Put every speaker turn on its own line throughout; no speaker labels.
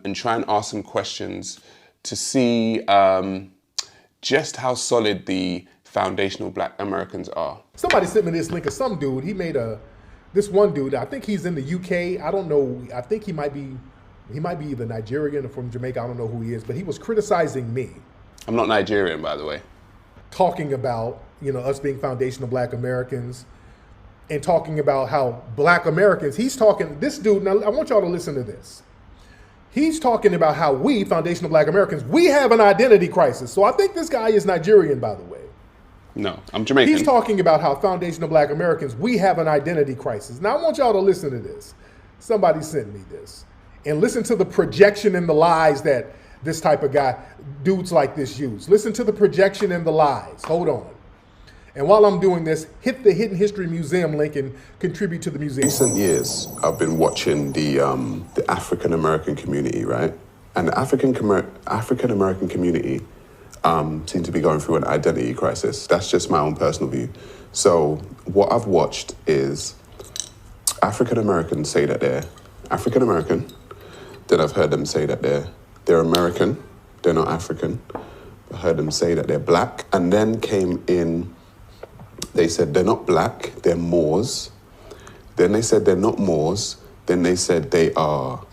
and try and ask some questions to see just how solid the foundational Black Americans are.
Somebody sent me this link of some dude. He made this one dude. I think he's in the UK. I don't know. I think he might be either Nigerian or from Jamaica. I don't know who he is, but he was criticizing me. I'm
not Nigerian, by the way.
Talking about, us being foundational Black Americans and talking about how Black Americans, this dude, now I want y'all to listen to this. He's talking about how we, foundational Black Americans, we have an identity crisis. So I think this guy is Nigerian, by the way.
No, I'm Jamaican.
He's talking about how foundational Black Americans, we have an identity crisis. Now I want y'all to listen to this. Somebody sent me this. And listen to the projection and the lies that this type of dudes like this use. Listen to the projection and the lies. Hold on. And while I'm doing this, hit the Hidden History Museum link and contribute to the museum.
In recent years, I've been watching the African American community, right? And the African American community seem to be going through an identity crisis. That's just my own personal view. So what I've watched is African Americans say that they're African American. Then I've heard them say that they're American. They're not African. I heard them say that they're Black, and then came in. They said they're not Black, they're Moors. Then they said they're not Moors. Then they said they are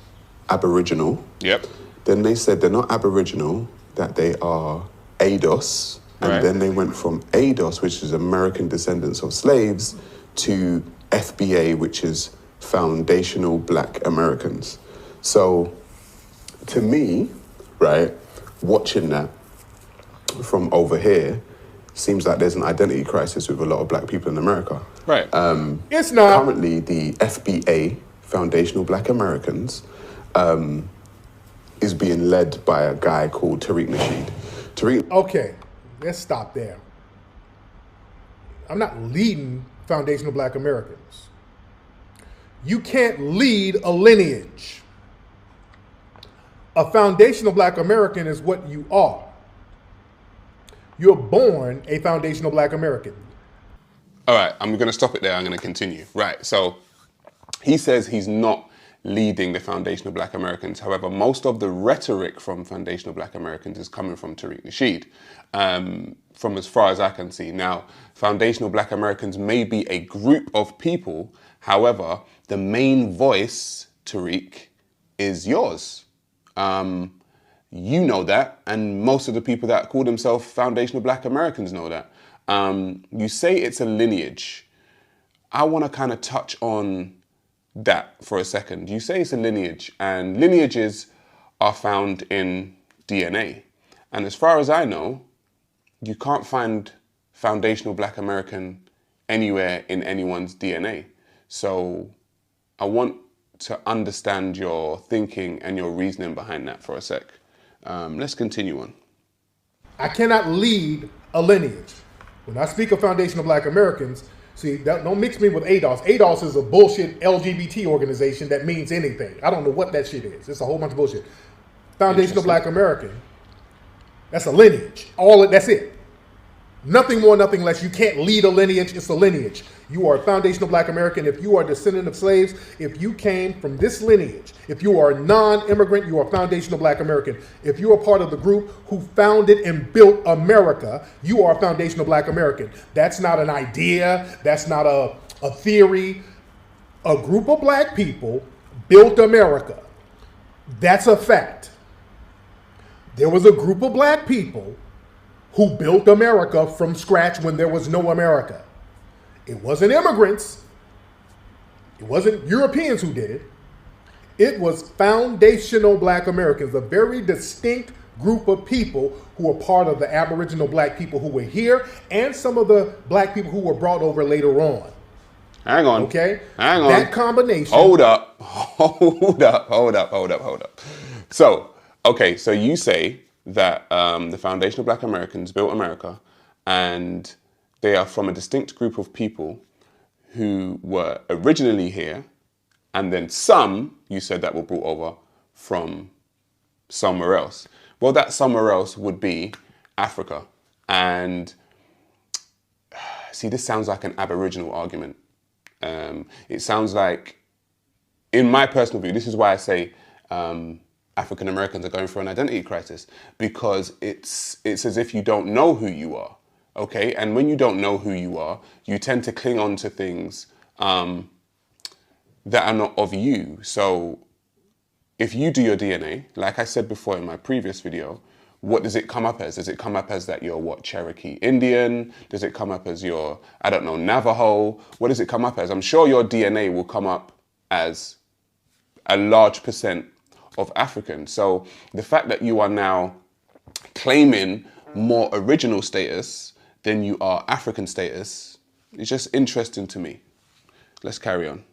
Aboriginal.
Yep.
Then they said they're not Aboriginal, that they are ADOS. And then they went from ADOS, which is American Descendants of Slaves, to FBA, which is Foundational Black Americans. So to me, right, watching that from over here, seems like there's an identity crisis with a lot of Black people in America.
Right.
It's not.
Currently, the FBA, Foundational Black Americans, is being led by a guy called Tariq Nasheed.
Okay, let's stop there. I'm not leading Foundational Black Americans. You can't lead a lineage. A foundational Black American is what you are. You're born a foundational Black American.
All right, I'm going to stop it there. I'm going to continue. Right, so he says he's not leading the foundational Black Americans. However, most of the rhetoric from foundational Black Americans is coming from Tariq Nasheed, from as far as I can see. Now, foundational Black Americans may be a group of people. However, the main voice, Tariq, is yours. You know that, and most of the people that call themselves foundational Black Americans know that. You say it's a lineage. I want to kind of touch on that for a second. You say it's a lineage, and lineages are found in DNA. And as far as I know, you can't find foundational Black American anywhere in anyone's DNA. So I want to understand your thinking and your reasoning behind that for a sec. Let's continue on.
I cannot lead a lineage. When I speak of foundational Black Americans, see, don't mix me with ADOS. ADOS is a bullshit LGBT organization that means anything. I don't know what that shit is. It's a whole bunch of bullshit. Foundational Black American, that's a lineage. That's it. Nothing more, nothing less. You can't lead a lineage. It's a lineage. You are a foundational Black American if you are a descendant of slaves. If you came from this lineage, if you are a non-immigrant, you are a foundational Black American. If you are part of the group who founded and built America, you are a foundational Black American. That's not an idea. That's not a theory. A group of Black people built America. That's a fact. There was a group of Black people who built America from scratch when there was no America. It wasn't immigrants. It wasn't Europeans who did it. It was foundational Black Americans, a very distinct group of people who were part of the Aboriginal Black people who were here and some of the Black people who were brought over later on.
Hang on.
Okay?
Hang on.
That combination.
Hold up. So, okay, so you say that the foundational Black Americans built America, and they are from a distinct group of people who were originally here, and then some, you said, that were brought over from somewhere else. Well, that somewhere else would be Africa. And see, this sounds like an Aboriginal argument. It sounds like, in my personal view, this is why I say African Americans are going through an identity crisis, because it's as if you don't know who you are, okay? And when you don't know who you are, you tend to cling on to things that are not of you. So if you do your DNA, like I said before in my previous video, what does it come up as? Does it come up as that you're what, Cherokee Indian? Does it come up as you're, I don't know, Navajo? What does it come up as? I'm sure your DNA will come up as a large percent of African. So the fact that you are now claiming more original status than you are African status is just interesting to me. Let's carry on.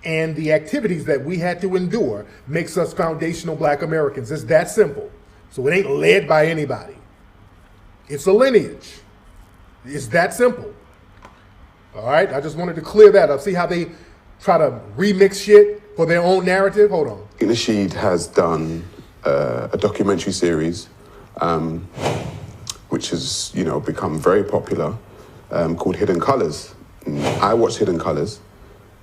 And the activities that we had to endure makes us foundational Black Americans. It's that simple. So it ain't led by anybody. It's a lineage. It's that simple. All right, I just wanted to clear that up. See how they try to remix shit for their own narrative? Hold on.
Nasheed has done a documentary series, which has, become very popular, called Hidden Colors. I watched Hidden Colors.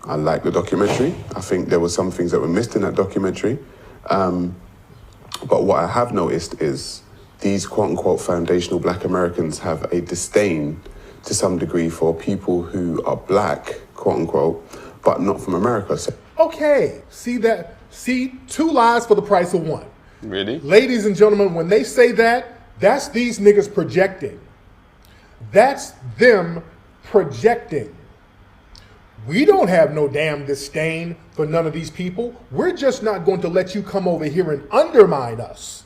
I like the documentary. I think there were some things that were missed in that documentary. But what I have noticed is these quote-unquote foundational Black Americans have a disdain to some degree for people who are Black, quote-unquote, but not from America. So,
okay, see 2 lies for the price of 1.
Really?
Ladies and gentlemen, when they say that, that's these niggas projecting. That's them projecting. We don't have no damn disdain for none of these people. We're just not going to let you come over here and undermine us.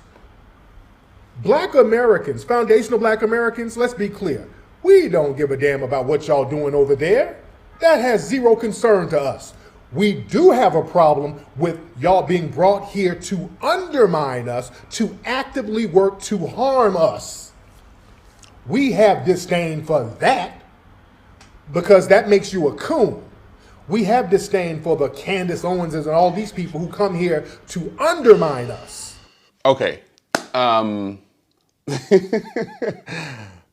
Black Americans, foundational Black Americans, let's be clear. We don't give a damn about what y'all doing over there. That has zero concern to us. We do have a problem with y'all being brought here to undermine us, to actively work to harm us. We have disdain for that because that makes you a coon. We have disdain for the Candace Owenses and all these people who come here to undermine us.
Okay.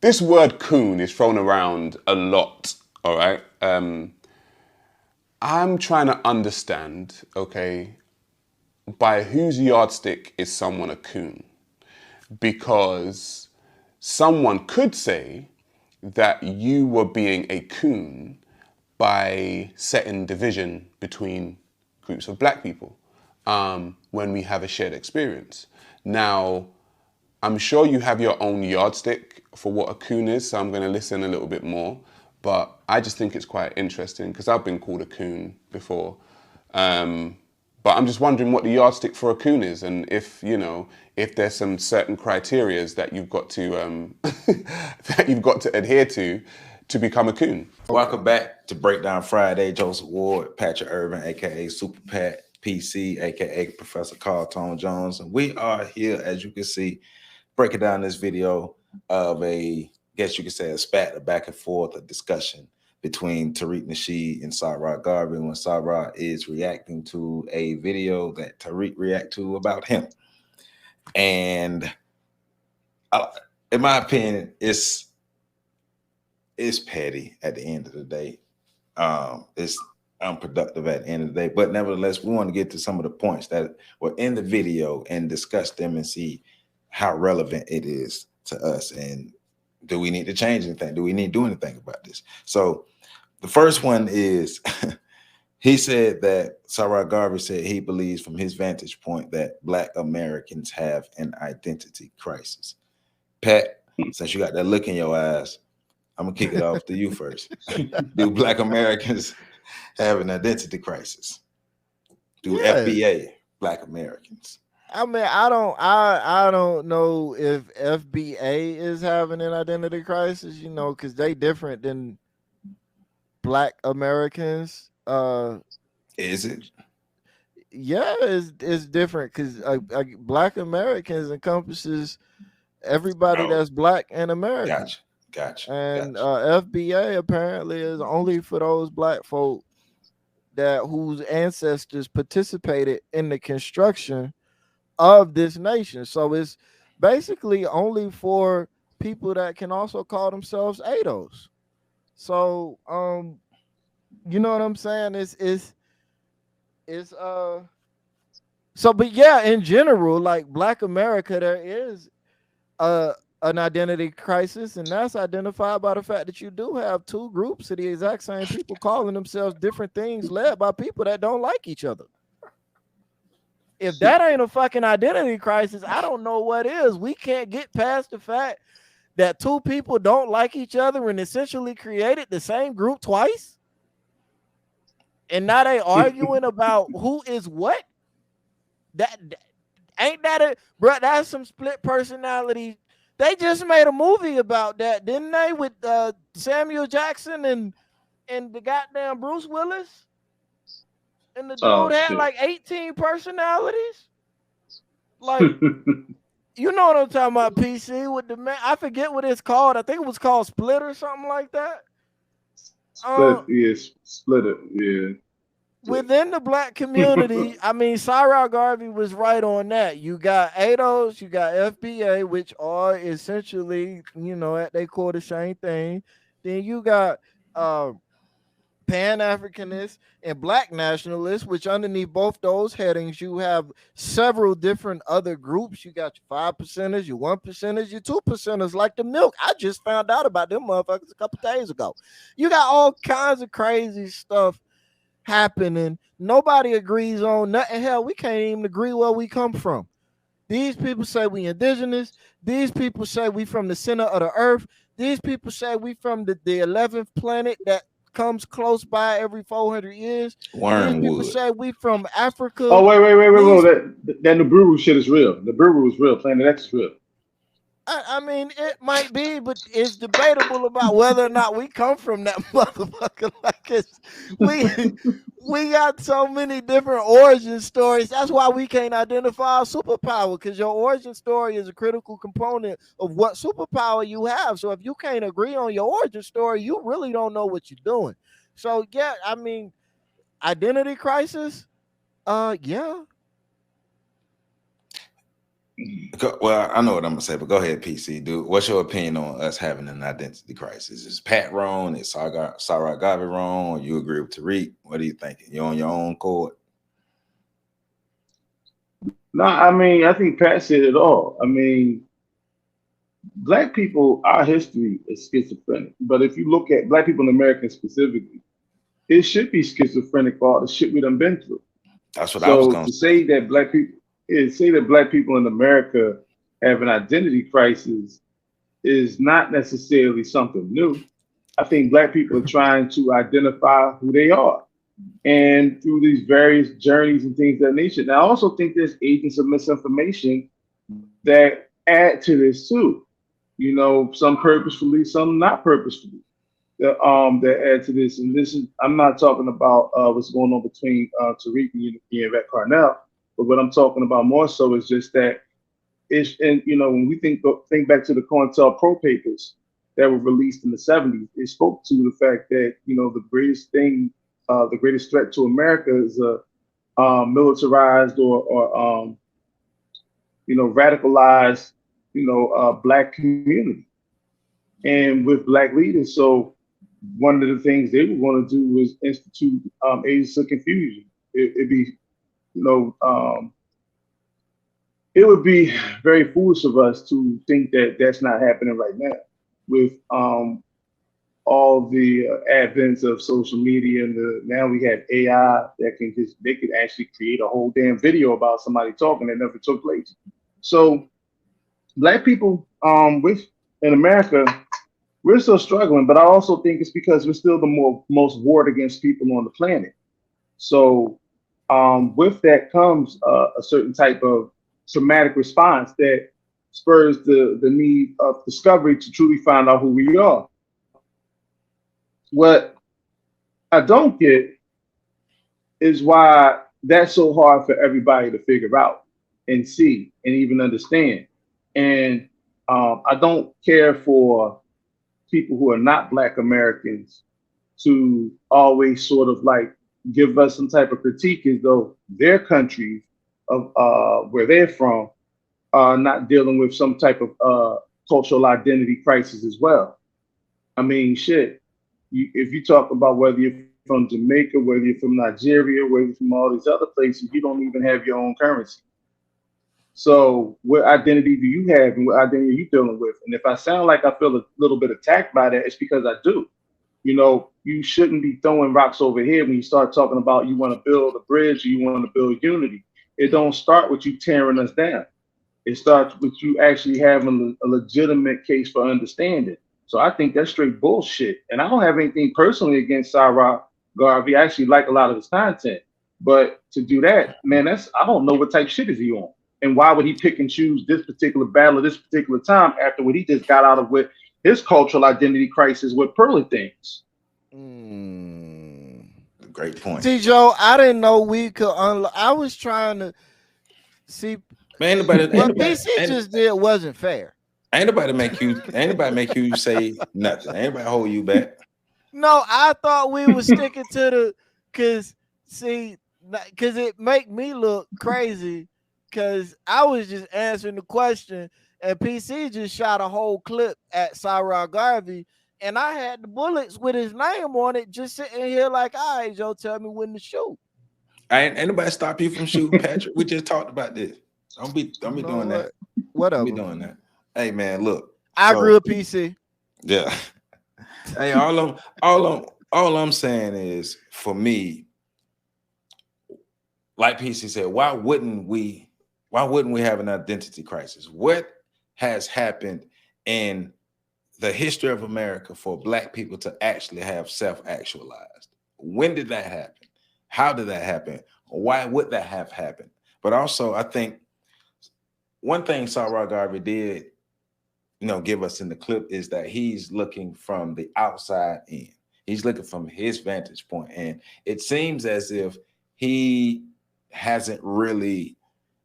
This word coon is thrown around a lot, all right? I'm trying to understand, okay, by whose yardstick is someone a coon? Because someone could say that you were being a coon by setting division between groups of Black people when we have a shared experience. Now, I'm sure you have your own yardstick for what a coon is, so I'm going to listen a little bit more. But I just think it's quite interesting because I've been called a coon before. But I'm just wondering what the yardstick for a coon is, and if if there's some certain criterias that you've got to adhere to become a coon.
Welcome back to Breakdown Friday. Joseph Ward, Patrick Irvin, aka Super Pat, PC, aka Professor Carl Tone Jones, and we are here, as you can see, breaking down this video of a spat, a back and forth, a discussion between Tariq Nasheed and Garvey when Sarah is reacting to a video that Tariq react to about him. And in my opinion, it's petty at the end of the day. It's unproductive at the end of the day. But nevertheless, we want to get to some of the points that were in the video and discuss them and see how relevant it is to us. And do we need to change anything? Do we need to do anything about this? So the first one is he said that Sarah Garvey said he believes from his vantage point that Black Americans have an identity crisis. Pat, since you got that look in your eyes, I'm gonna kick it off to you first. Do Black Americans have an identity crisis? Do FBA Black Americans?
I mean, I don't know if FBA is having an identity crisis, because they different than Black Americans.
Is it?
Yeah, it's different because Black Americans encompasses everybody that's Black and American.
Gotcha.
And FBA apparently is only for those Black folk whose ancestors participated in the construction of this nation. So it's basically only for people that can also call themselves ADOS. So you know what I'm saying? it's so, but yeah, in general, like Black America, there is an identity crisis, and that's identified by the fact that you do have two groups of the exact same people calling themselves different things, led by people that don't like each other. If that ain't a fucking identity crisis, I don't know what is. We can't get past the fact that two people don't like each other and essentially created the same group twice, and now they arguing about who is what. That ain't that it, bro? That's some split personality. They just made a movie about that, didn't they? With Samuel Jackson and the goddamn Bruce Willis, and the dude had like 18 personalities. Like, you know what I'm talking about? PC with the man. I forget what it's called. I think it was called Split or something like that.
Split it. Yeah.
Within the Black community, I mean, Tariq Garvey was right on that. You got ADOS, you got FBA, which are essentially, you know, at their core the same thing. Then you got Pan-Africanists and Black Nationalists, which underneath both those headings, you have several different other groups. You got your 5%ers, your 1%ers, your 2%ers, like the milk. I just found out about them motherfuckers a couple days ago. You got all kinds of crazy stuff happening. Nobody agrees on nothing. Hell, we can't even agree where we come from. These people say we indigenous. These people say we from the center of the earth. These people say we from the 11th planet that comes close by every 400 years.
Wormwood.
These people say we from Africa.
Oh, wait. That Nibiru shit is real. Nibiru is real. Planet X is real.
I mean, it might be, but it's debatable about whether or not we come from that motherfucker. Like, we got so many different origin stories. That's why we can't identify a superpower, because your origin story is a critical component of what superpower you have. So if you can't agree on your origin story, you really don't know what you're doing. So yeah, I mean, identity crisis. Yeah.
Well, I know what I'm gonna say, but go ahead, PC, dude. What's your opinion on us having an identity crisis? Is Pat wrong? Is Tariq Garvey wrong? Or you agree with Tariq? What are you thinking? You on your own court?
No, I mean, I think Pat said it all. I mean, Black people, our history is schizophrenic. But if you look at Black people in America specifically, it should be schizophrenic for all the shit we done been through.
That's what I was going
to say that Black people in America have an identity crisis is not necessarily something new. I think Black people are trying to identify who they are, and through these various journeys and things of that nature. And I also think there's agents of misinformation that add to this too. You know, some purposefully, some not purposefully, that add to this. And this is, I'm not talking about what's going on between Tariq and Yvette Carnell. But what I'm talking about more so is just that it's, and you know, when we think back to the COINTELPRO papers that were released in the 70s, it spoke to the fact that, you know, the greatest threat to America is a militarized or you know, radicalized, you know, Black community, and with Black leaders. So one of the things they were going to do was institute agents of confusion. It'd be, you know, it would be very foolish of us to think that that's not happening right now with all the advents of social media, and now we have AI that they could actually create a whole damn video about somebody talking that never took place. So Black people in America, we're still struggling, but I also think it's because we're still the most warred against people on the planet. So with that comes a certain type of traumatic response that spurs the need of discovery to truly find out who we are. What I don't get is why that's so hard for everybody to figure out and see and even understand. And I don't care for people who are not Black Americans to always sort of like give us some type of critique as though their countries of where they're from are not dealing with some type of cultural identity crisis as well. I mean, shit, if you talk about whether you're from Jamaica, whether you're from Nigeria, whether you're from all these other places, you don't even have your own currency. So what identity do you have and what identity are you dealing with? And if I sound like I feel a little bit attacked by that, it's because I do. You know, you shouldn't be throwing rocks over here when you start talking about you want to build a bridge or you want to build unity. It don't start with you tearing us down. It starts with you actually having a legitimate case for understanding. So I think that's straight bullshit. And I don't have anything personally against Tariq Garvey. I actually like a lot of his content. But to do that, man, I don't know what type of shit is he on. And why would he pick and choose this particular battle at this particular time after what he just got out of with his cultural identity crisis with pearly things?
Great point.
See, Joe, I didn't know we could unlock. I was trying to see.
Man,
what PC just did wasn't fair.
Ain't nobody make you say nothing. Ain't nobody hold you back.
No, I thought we were sticking to because it make me look crazy because I was just answering the question and PC just shot a whole clip at Tariq Garvey and I had the bullets with his name on it just sitting here like, all right, Joe, tell me when to shoot.
Ain't nobody stop you from shooting, Patrick. We just talked about this. Don't be doing that.
Whatever.
Don't be doing that. Hey man, look.
I agree with PC.
Yeah. Hey, all I'm saying is, for me, like PC said, why wouldn't we have an identity crisis? What has happened in the history of America for Black people to actually have self-actualized? When did that happen? How did that happen? Why would that have happened? But also, I think one thing Tariq Garvey did, give us in the clip is that he's looking from the outside in. He's looking from his vantage point. And it seems as if he hasn't really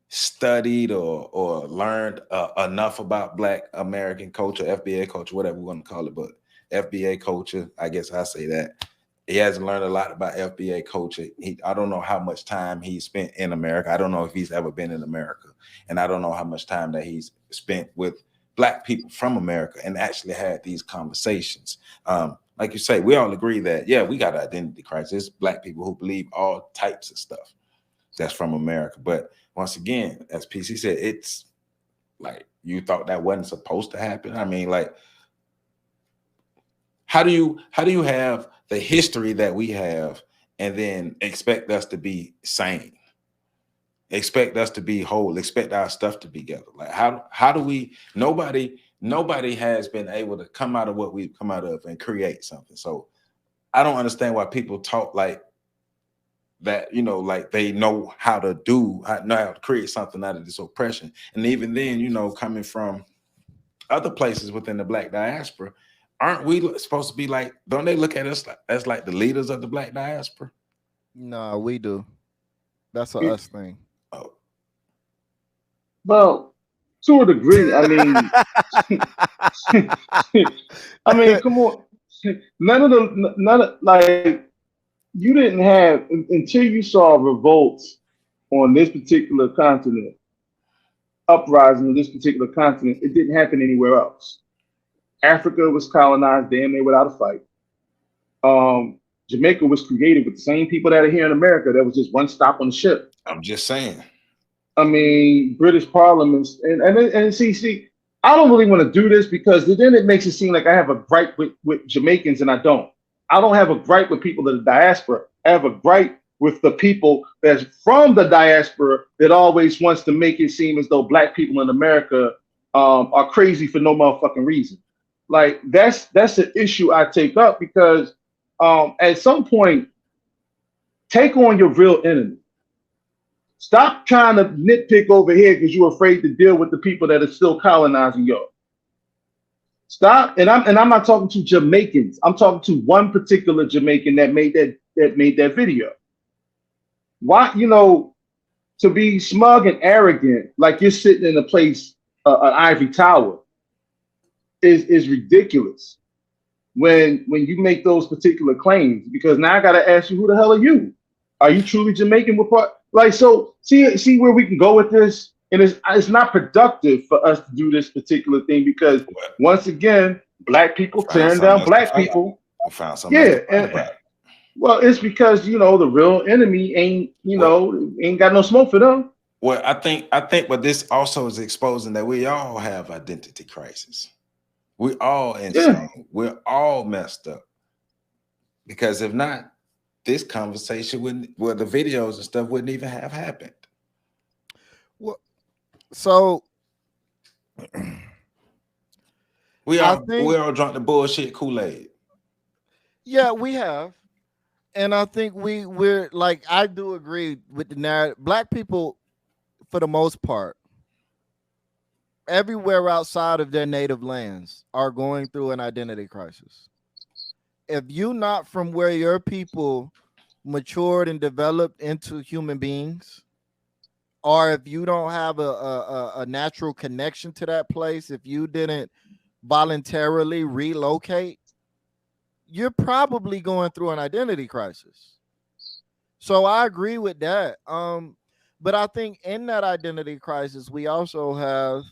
studied or learned enough about Black American culture, FBA culture, whatever we want to call it, but FBA culture, I guess I say that. He hasn't learned a lot about FBA culture. I don't know how much time he spent in America. I don't know if he's ever been in America. And I don't know how much time that he's spent with Black people from America and actually had these conversations. Like you say, we all agree that, yeah, we got an identity crisis. Black people who believe all types of stuff that's from America. But once again, as PC said, it's like you thought that wasn't supposed to happen. I mean, like, how do you have the history that we have and then expect us to be sane? Expect us to be whole, expect our stuff to be together. Like how do we, nobody has been able to come out of what we've come out of and create something. So I don't understand why people talk like that, like they know how to create something out of this oppression. And even then, coming from other places within the Black diaspora, aren't we supposed to be like, don't they look at us as like the leaders of the Black diaspora?
No, we do. That's a us thing.
Oh.
Well, to a degree, I mean, come on. None of like, you didn't have, until you saw revolts on this particular continent, uprising on this particular continent, it didn't happen anywhere else. Africa was colonized damn near without a fight. Jamaica was created with the same people that are here in America. That was just one stop on the ship.
I'm just saying.
I mean, British parliaments, and see, I don't really want to do this because then it makes it seem like I have a gripe with Jamaicans, and I don't. I don't have a gripe with people of the diaspora. I have a gripe with the people that's from the diaspora that always wants to make it seem as though Black people in America are crazy for no motherfucking reason. Like that's an issue I take up because at some point, take on your real enemy. Stop trying to nitpick over here because you're afraid to deal with the people that are still colonizing you. Stop, and I'm not talking to Jamaicans. I'm talking to one particular Jamaican that made that video. Why, to be smug and arrogant, like you're sitting in a place, an ivory tower, is ridiculous. When you make those particular claims, because now I gotta ask you, who the hell are you? Are you truly Jamaican? So see where we can go with this, and it's not productive for us to do this particular thing because once again, Black people tearing down Black people.
I found something. Yeah,
Well, it's because the real enemy ain't got no smoke for them.
Well, but this also is exposing that we all have identity crisis. We all
Yeah.
insane. We're all messed up. Because if not, this conversation wouldn't, well, the videos and stuff wouldn't even have happened.
Well, so
we all drunk the bullshit Kool-Aid.
Yeah, we have. And I think we're like, I do agree with the narrative. Black people, for the most part, everywhere outside of their native lands are going through an identity crisis. If you're not from where your people matured and developed into human beings, or if you don't have a natural connection to that place, if you didn't voluntarily relocate, you're probably going through an identity crisis. So I agree with that. But I think in that identity crisis, we also have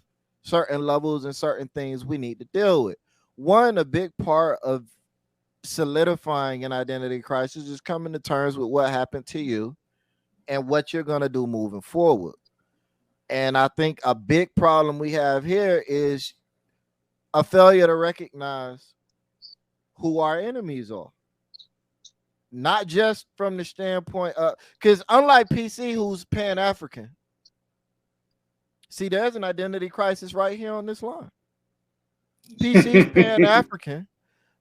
certain levels and certain things we need to deal with. One, a big part of solidifying an identity crisis is coming to terms with what happened to you and what you're going to do moving forward. And I think a big problem we have here is a failure to recognize who our enemies are. Not just from the standpoint of, because unlike PC, who's Pan-African, see, there's an identity crisis right here on this line. PC's Pan-African.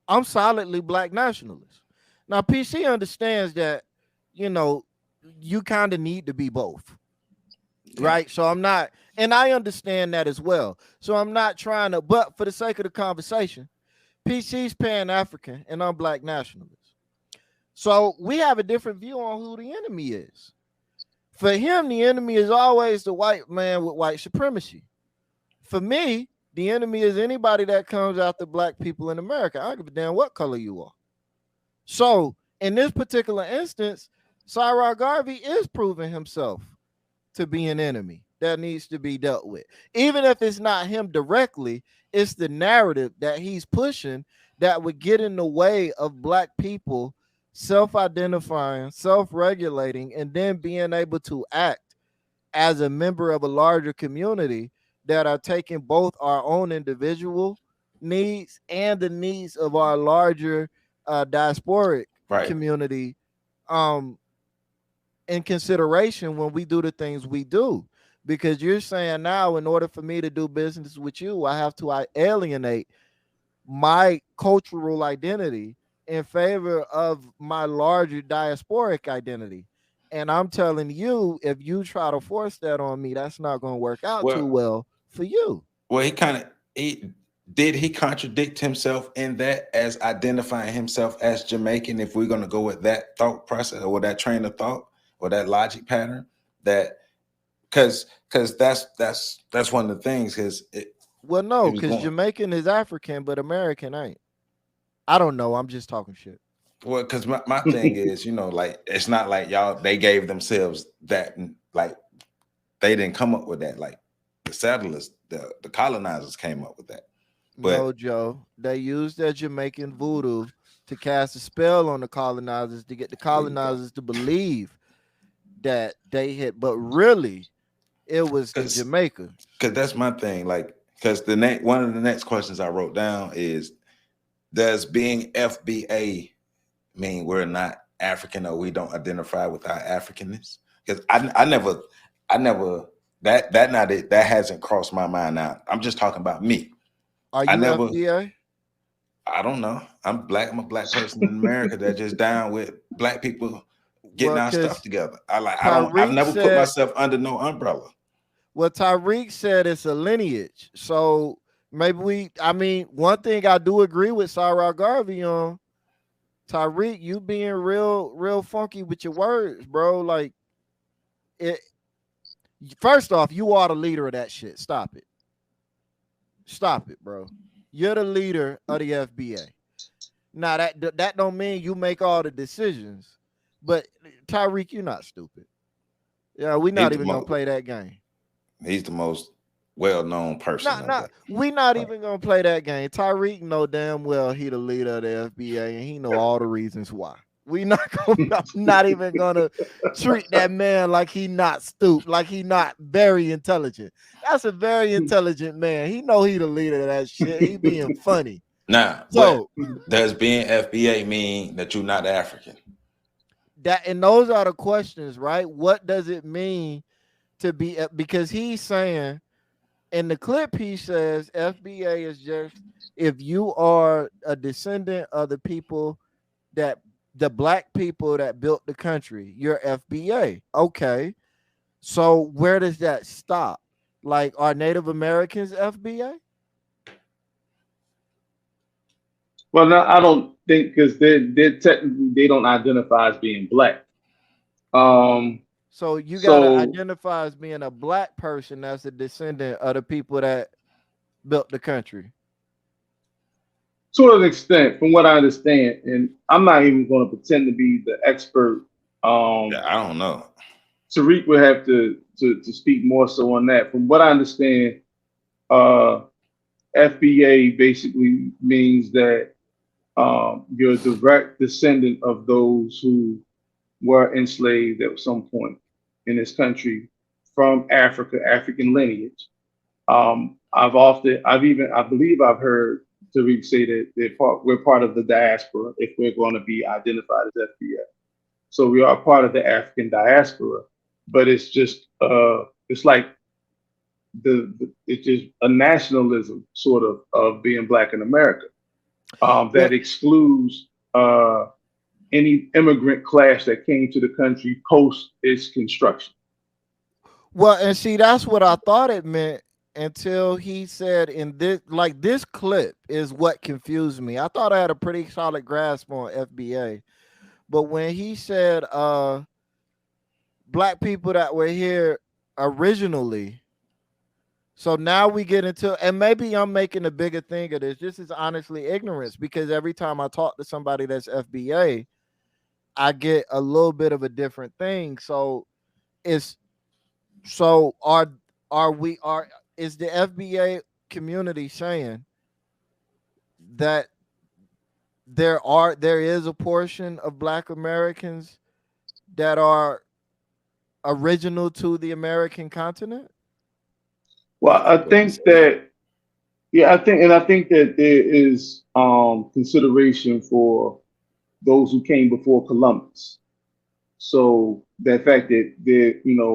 I'm solidly Black nationalist. Now, PC understands that, you kind of need to be both. Right? So I'm not, and I understand that as well. So I'm not trying to, but for the sake of the conversation, PC's Pan-African and I'm Black nationalist. So we have a different view on who the enemy is. For him, the enemy is always the white man with white supremacy. For me, the enemy is anybody that comes after Black people in America. I don't give a damn what color you are. So in this particular instance, Tariq Garvey is proving himself to be an enemy that needs to be dealt with. Even if it's not him directly, it's the narrative that he's pushing that would get in the way of Black people self-identifying, self-regulating, and then being able to act as a member of a larger community that are taking both our own individual needs and the needs of our larger diasporic community in consideration when we do the things we do. Because you're saying now, in order for me to do business with you, I have to alienate my cultural identity in favor of my larger diasporic identity. And I'm telling you, if you try to force that on me, that's not going to work out too well for you.
Well, did he contradict himself in that as identifying himself as Jamaican? If we're going to go with that thought process or that train of thought or that logic pattern, that because that's one of the things.
Because Jamaican is African, but American ain't. I don't know. I'm just talking shit.
Well, because my thing is, like, it's not like they gave themselves that, like, they didn't come up with that. Like, the settlers, the colonizers came up with that. But
no, Joe, they used their Jamaican voodoo to cast a spell on the colonizers to get the colonizers to believe that they had, but really, it was Jamaica.
Because that's my thing. Like, because one of the next questions I wrote down is, does being FBA mean we're not African or we don't identify with our Africanness? Because I never that hasn't crossed my mind now. I'm just talking about me.
Are you FBA?
I don't know. I'm Black. I'm a Black person in America that just down with Black people getting our stuff together. I've never put myself under no umbrella.
Well, Tariq said it's a lineage. So maybe one thing I do agree with Tariq Garvey on, Tariq, you being real funky with your words, bro. Like, first off, you are the leader of that shit. Stop it. Stop it, bro. You're the leader of the FBA. Now, that don't mean you make all the decisions. But, Tariq, you're not stupid. Yeah, we're not even going to play that game.
He's the most well-known person.
We're not even going to play that game. Tariq know damn well he the leader of the FBA, and he know all the reasons why. We not gonna. I'm not even gonna treat that man like he not stupid, like he not very intelligent. That's a very intelligent man. He know he the leader of that shit. He being funny.
Now,
So
but does being FBA mean that you're not African?
that, and those are the questions, right? What does it mean to be? Because he's saying in the clip, he says FBA is just if you are a descendant of the people that the black people that built the country, you're FBA. Okay. So where does that stop? Like, are Native Americans FBA?
Well, no, I don't think because they're technically they don't identify as being black.
So you gotta
So
identify as being a black person that's a descendant of the people that built the country.
to an extent, from what I understand, and I'm not even going to pretend to be the expert.
Yeah, I don't know.
Tariq would have to speak more so on that. From what I understand, FBA basically means that you're a direct descendant of those who were enslaved at some point in this country from Africa, African lineage. I believe I've heard Tariq say that we're part of the diaspora if we're going to be identified as FBA. So we are part of the African diaspora, but it's just it's like it's just a nationalism sort of being black in America that excludes any immigrant class that came to the country post its construction.
Well, and see, that's what I thought it meant until he said in this clip is what confused me. I thought I had a pretty solid grasp on FBA, but when he said black people that were here originally, so now we get into, and maybe I'm making a bigger thing of this. This is honestly ignorance because every time I talk to somebody that's FBA, I get a little bit of a different thing. So is the FBA community saying that there is a portion of black Americans that are original to the American continent?
Well, I think that I think that there is consideration for those who came before Columbus. So the fact that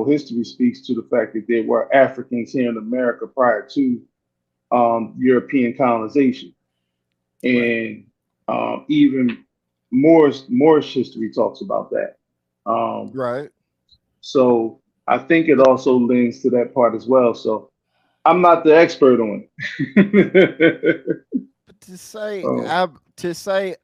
history speaks to the fact that there were Africans here in America prior to European colonization, and even Moorish history talks about that.
Right.
So I think it also lends to that part as well. So I'm not the expert on it.
But to say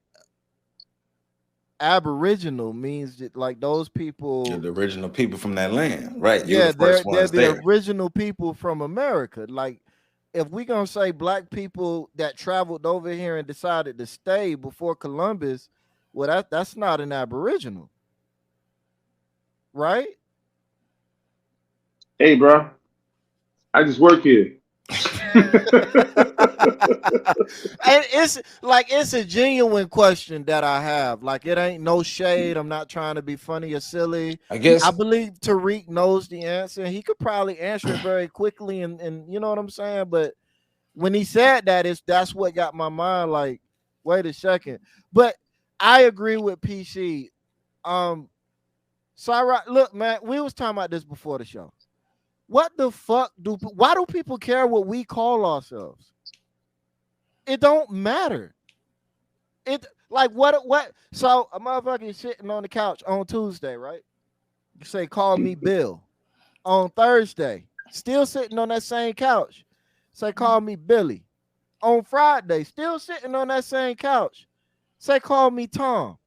Aboriginal means that like those people,
You're the original people from that land, right?
yeah,
You're the first
they're
ones
the
there.
original people from America. Like if we gonna say black people that traveled over here and decided to stay before Columbus, well, that's not an Aboriginal, right?
Hey, bro, I just work here.
And it's a genuine question that I have. Like it ain't no shade. I'm not trying to be funny or silly.
I guess
I believe Tariq knows the answer. He could probably answer it very quickly, and you know what I'm saying. But when he said that's what got my mind like, wait a second. But I agree with PC. So look, man, we was talking about this before the show. What the fuck why do people care what we call ourselves? It don't matter. It like what so a motherfucker is sitting on the couch on Tuesday, right? You say call me Bill. On Thursday, still sitting on that same couch. Say call me Billy. On Friday, still sitting on that same couch. Say call me Tom.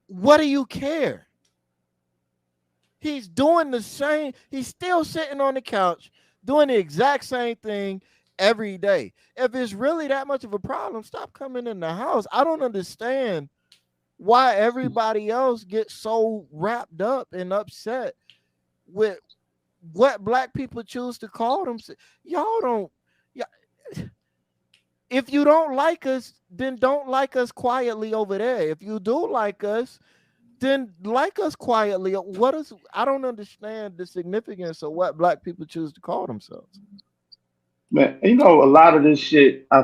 What do you care? He's doing the same. He's still sitting on the couch doing the exact same thing every day. If it's really that much of a problem, stop coming in the house. I don't understand why everybody else gets so wrapped up and upset with what black people choose to call them. Y'all don't. if you don't like us, then don't like us quietly over there. If you do like us, then like us quietly. What is? I don't understand the significance of what black people choose to call themselves.
Man, you know, a lot of this shit, I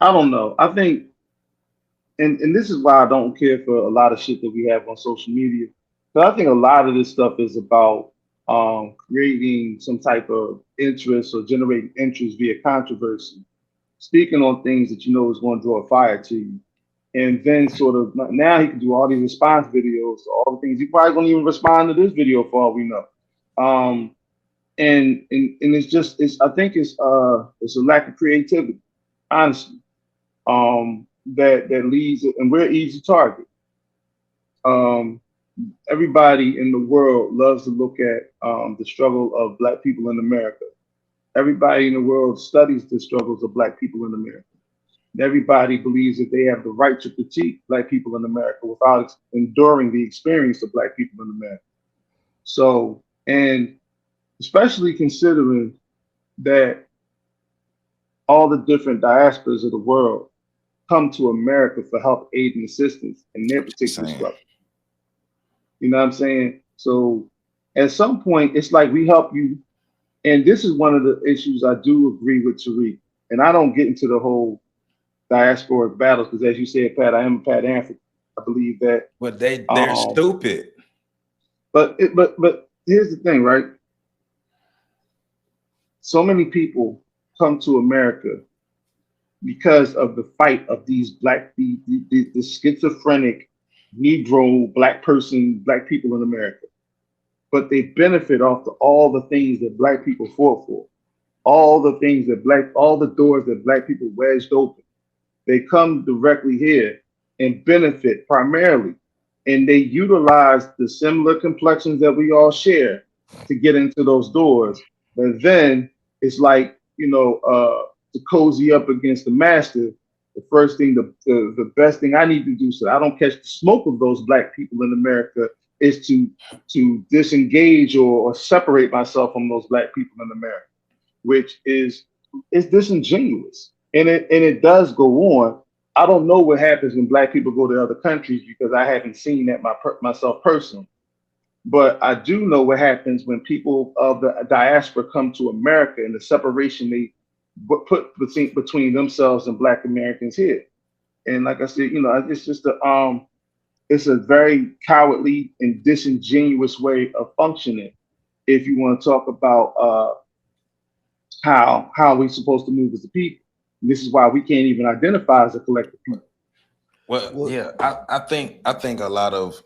don't know. I think, and this is why I don't care for a lot of shit that we have on social media. But I think a lot of this stuff is about creating some type of interest or generating interest via controversy, speaking on things that you know is going to draw fire to you. And then sort of now he can do all these response videos to all the things. He probably won't even respond to this video for all we know. And it's just I think it's a lack of creativity, honestly. That leads, and we're an easy target. Everybody in the world loves to look at the struggle of black people in America. Everybody in the world studies the struggles of black people in America. Everybody believes that they have the right to critique black people in America without enduring the experience of black people in America. So, and especially considering that all the different diasporas of the world come to America for help, aid, and assistance in their particular struggle. You know what I'm saying? So at some point, it's like we help you. And this is one of the issues I do agree with Tariq. And I don't get into the whole diasporic battles because, as you said, Pat, I am a Pat African. I believe that.
But they're stupid.
But here's the thing, right? So many people come to America because of the fight of these the schizophrenic Negro black people in America. But they benefit off all the things that black people fought for, all the things that all the doors that black people wedged open. They come directly here and benefit primarily, and they utilize the similar complexions that we all share to get into those doors. But then it's like, you know, to cozy up against the master, the first thing, the best thing I need to do so I don't catch the smoke of those black people in America is to disengage or separate myself from those black people in America, which is disingenuous. And it does go on. I don't know what happens when black people go to other countries because I haven't seen that myself personally. But I do know what happens when people of the diaspora come to America and the separation they put between themselves and black Americans here. And like I said, you know, it's just it's a very cowardly and disingenuous way of functioning. If you want to talk about how we're supposed to move as a people. This is why we can't even identify as a collective people.
Well, yeah, I think a lot of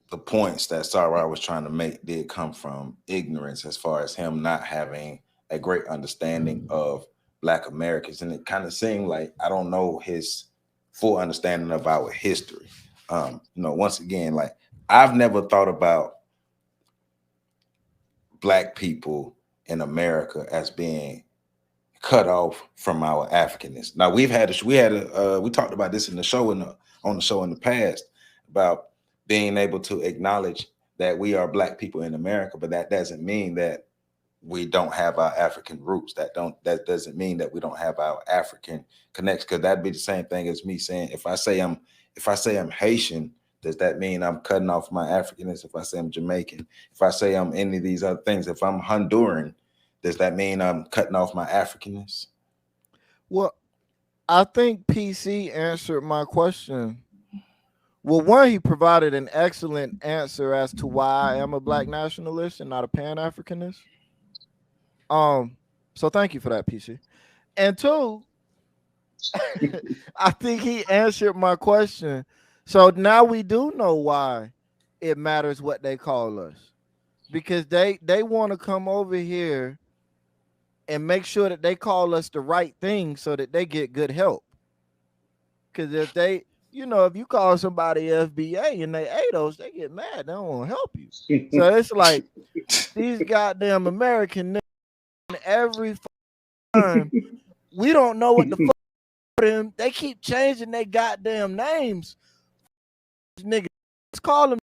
the points that Sarah was trying to make did come from ignorance, as far as him not having a great understanding of Black Americans, and it kind of seemed like I don't know his full understanding of our history. You know, once again, like I've never thought about Black people in America as being cut off from our Africanness. Now we talked about this in the show on the show in the past about being able to acknowledge that we are Black people in America, but that doesn't mean that we don't have our African roots. That doesn't mean that we don't have our African connection, because that'd be the same thing as me saying if I say I'm Haitian, does that mean I'm cutting off my Africanness? If I say I'm Jamaican, if I say I'm any of these other things, if I'm Honduran, does that mean I'm cutting off my Africanness?
Well, I think PC answered my question. Well, one, he provided an excellent answer as to why I am a Black nationalist and not a Pan-Africanist. So thank you for that, PC. And two, I think he answered my question. So now we do know why it matters what they call us, because they want to come over here and make sure that they call us the right thing so that they get good help. Because if they, you know, if you call somebody FBA and they ADOS, they get mad. They don't want to help you. So it's like these goddamn American niggas every time. We don't know what the fuck them. They keep changing their goddamn names. Niggas call them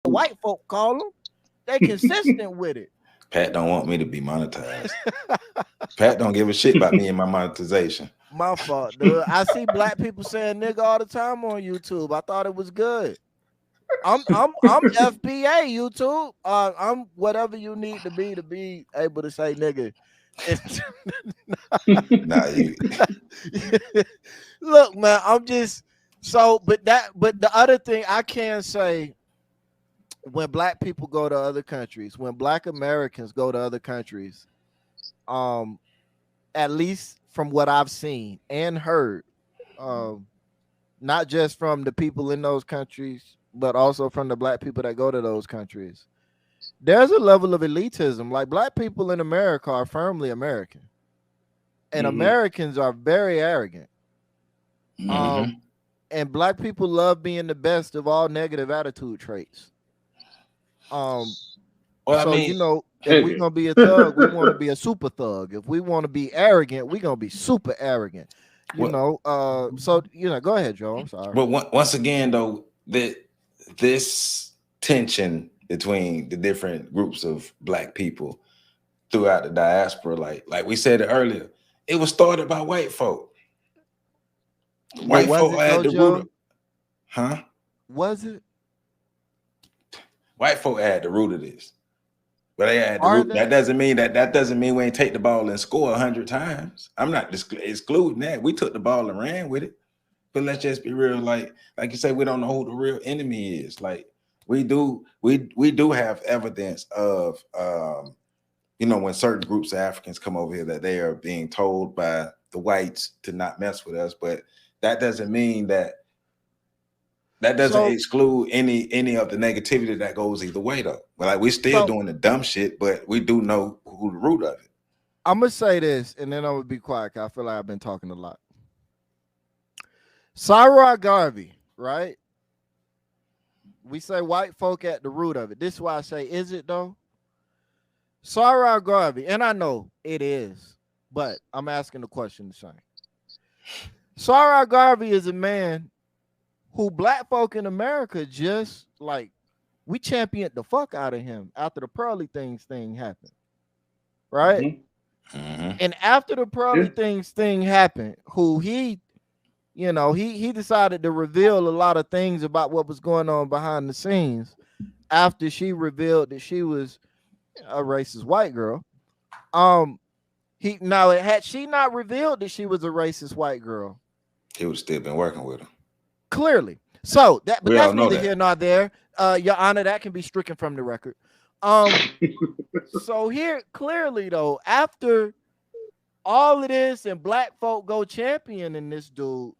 white folk call them. They consistent with it.
Pat don't want me to be monetized. Pat don't give a shit about me and my monetization.
My fault, dude. I see black people saying nigga all the time on YouTube. I thought it was good. I'm FBA YouTube. I'm whatever you need to be able to say nigga.
Nah, you.
Look, man, I'm just so. But the other thing I can say, when black people go to other countries, when black Americans go to other countries, at least from what I've seen and heard, not just from the people in those countries, but also from the black people that go to those countries, there's a level of elitism. Like, black people in America are firmly American, and Americans are very arrogant. And black people love being the best of all negative attitude traits.
Well,
so, you know, if we're gonna be a thug, we want to be a super thug. If we want to be arrogant, we're gonna be super arrogant. So go ahead, Joe. I'm sorry.
But once again, though, this tension between the different groups of black people throughout the diaspora, like we said earlier, it was started by white folk. White folk had the root of, huh?
Was it?
White folk had the root of this. But they had the root. That doesn't mean we ain't take the ball and score 100 times. I'm not excluding that. We took the ball and ran with it. But let's just be real. Like you say, we don't know who the real enemy is. Like, we do have evidence of when certain groups of Africans come over here that they are being told by the whites to not mess with us. But that doesn't mean that doesn't exclude any of the negativity that goes either way, though. Like, we're still doing the dumb shit, but we do know who the root of it.
I'm gonna say this, and then I'm gonna be quiet, 'cause I feel like I've been talking a lot. Garvey, right? We say white folk at the root of it. This is why I say, is it though? Garvey, and I know it is, but I'm asking the question the same. Garvey is a man who black folk in America just like, we championed the fuck out of him after the Pearly thing happened, right? And after the Pearly thing happened, who he decided to reveal a lot of things about what was going on behind the scenes after she revealed that she was a racist white girl. Had she not revealed that she was a racist white girl,
he would still been working with her.
Clearly. So that's neither here nor there. Your Honor, that can be stricken from the record. So here, clearly though, after all of this and black folk go championing this dude,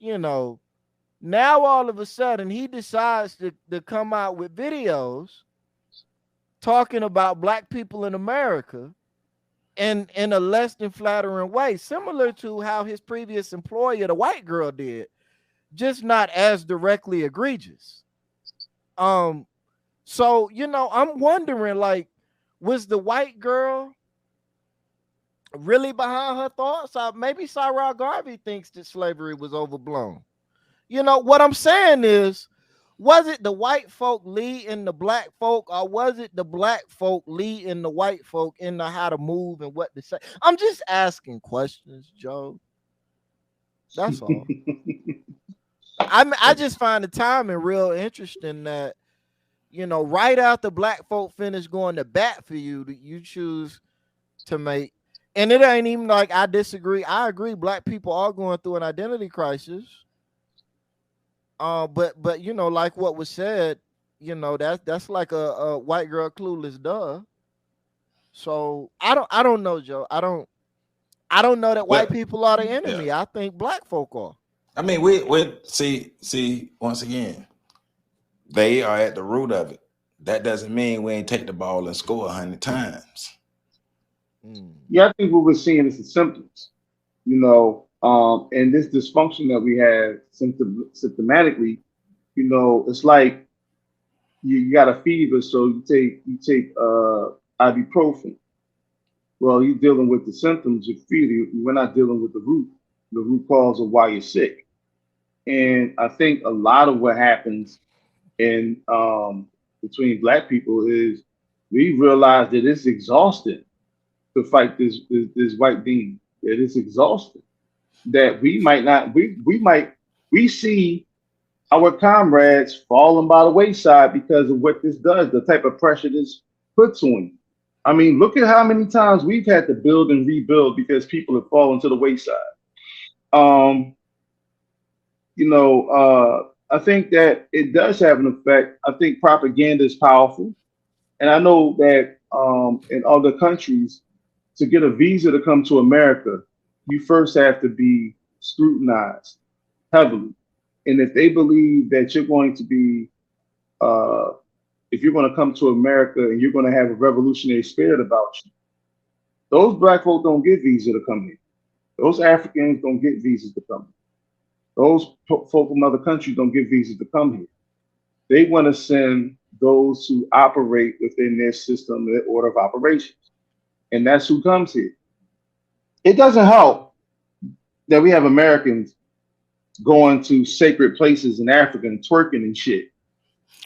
now all of a sudden he decides to come out with videos talking about black people in America in a less than flattering way, similar to how his previous employer, the white girl, did, just not as directly egregious. So I'm wondering, like, was the white girl really behind her thoughts? Maybe Garvey thinks that slavery was overblown. What I'm saying is, was it the white folk leading the black folk, or was it the black folk leading the white folk into how to move and what to say? I'm just asking questions, Joe. That's all. I just find the timing real interesting that, right after black folk finish going to bat for you, you choose to make, and it ain't even like I disagree. I agree, black people are going through an identity crisis. But like what was said, that's like a white girl clueless duh. So I don't know, Joe. I don't know that white people are the enemy. Yeah. I think black folk are.
I mean, we see once again, they are at the root of it. That doesn't mean we ain't take the ball and score 100 times.
Yeah, I think what we're seeing is the symptoms, and this dysfunction that we have symptomatically, it's like you got a fever, so you take ibuprofen. Well, you're dealing with the symptoms of fever. We're not dealing with the root cause of why you're sick. And I think a lot of what happens in between black people is we realize that it's exhausting to fight this white demon. That it's exhausting. That we might not, we see our comrades falling by the wayside because of what this does, the type of pressure this puts on you. I mean, look at how many times we've had to build and rebuild because people have fallen to the wayside. I think that it does have an effect. I think propaganda is powerful. And I know that in other countries, to get a visa to come to America, you first have to be scrutinized heavily. And if they believe that you're going to be, if you're going to come to America and you're going to have a revolutionary spirit about you, those black folk don't get visa to come here. Those Africans don't get visas to come here. Those folk from other countries don't get visas to come here. They want to send those who operate within their system, their order of operations. And that's who comes here. It doesn't help that we have Americans going to sacred places in Africa and twerking and shit.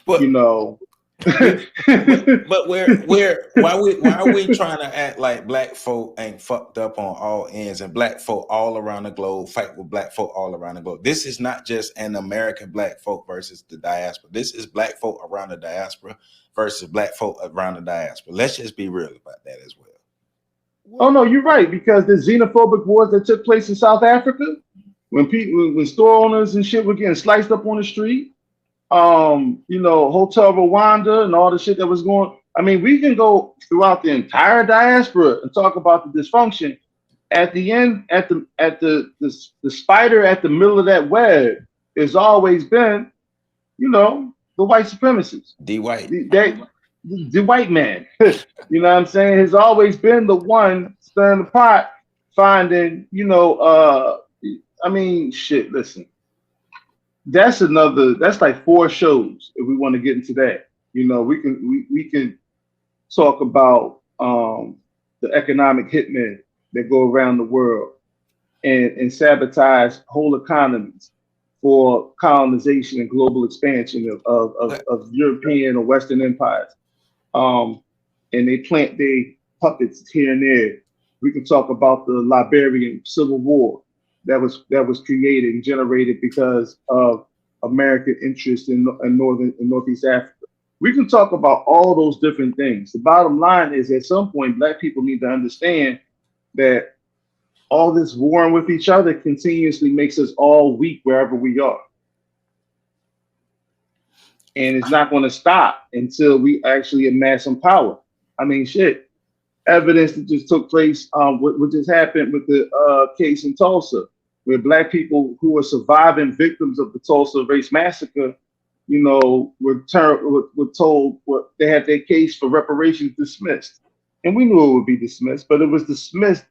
But,
you know.
but why are we trying to act like black folk ain't fucked up on all ends and black folk all around the globe fight with black folk all around the globe? This is not just an American black folk versus the diaspora. This is black folk around the diaspora versus black folk around the diaspora. Let's just be real about that as well.
Oh no, you're right, because the xenophobic wars that took place in South Africa, when store owners and shit were getting sliced up on the street, Hotel Rwanda and all the shit that was going. I mean, we can go throughout the entire diaspora and talk about the dysfunction. At the end, the spider at the middle of that web has always been, the white supremacists.
The white.
The white man. You know what I'm saying? Has always been the one stirring the pot, finding, shit, listen. That's like 4 shows if we want to get into that. We can talk about the economic hitmen that go around the world and sabotage whole economies for colonization and global expansion of European or Western empires. And they plant their puppets here and there. We can talk about the Liberian Civil War that was created and generated because of American interest in Northeast Africa. We can talk about all those different things. The bottom line is, at some point, black people need to understand that all this warring with each other continuously makes us all weak wherever we are. And it's not going to stop until we actually amass some power. I mean, shit. Evidence that just took place, what just happened with the case in Tulsa, where black people who were surviving victims of the Tulsa race massacre, were told they had their case for reparations dismissed. And we knew it would be dismissed, but it was dismissed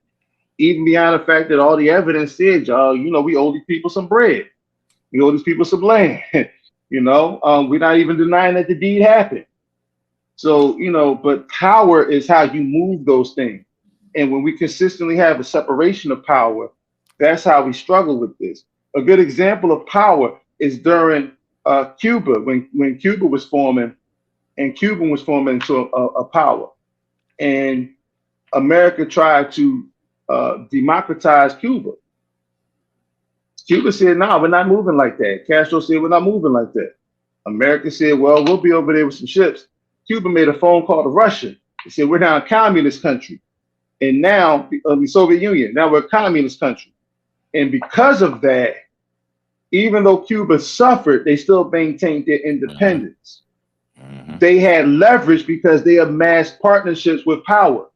even beyond the fact that all the evidence said, we owe these people some bread. We owe these people some land. We're not even denying that the deed happened. So, but power is how you move those things. And when we consistently have a separation of power, that's how we struggle with this. A good example of power is during Cuba, when Cuba was forming, and Cuba was forming into a power. And America tried to democratize Cuba. Cuba said, no, we're not moving like that. Castro said, we're not moving like that. America said, well, we'll be over there with some ships. Cuba made a phone call to Russia. They said, we're now a communist country. And now, the Soviet Union, now we're a communist country. And because of that, even though Cuba suffered, they still maintained their independence. Mm-hmm. They had leverage because they amassed partnerships with power.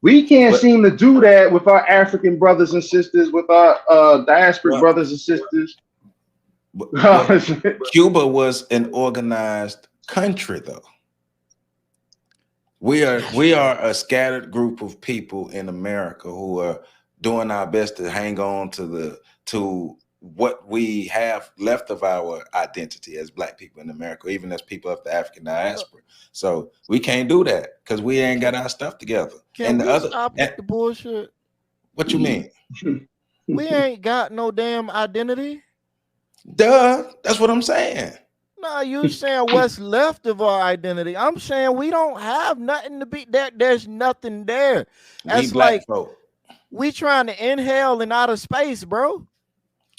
We can't seem to do that with our African brothers and sisters, with our diasporic brothers and sisters.
Cuba was an organized country, though. We are a scattered group of people in America who are doing our best to hang on to what we have left of our identity as black people in America, even as people of the African diaspora. So we can't do that because we ain't got our stuff together.
Can we stop with the bullshit?
What you mean?
We ain't got no damn identity.
Duh, that's what I'm saying.
No, you saying what's left of our identity. I'm saying we don't have nothing to be there. There's nothing there.
We
It's
black
like
folk.
we trying to inhale in outer space, bro.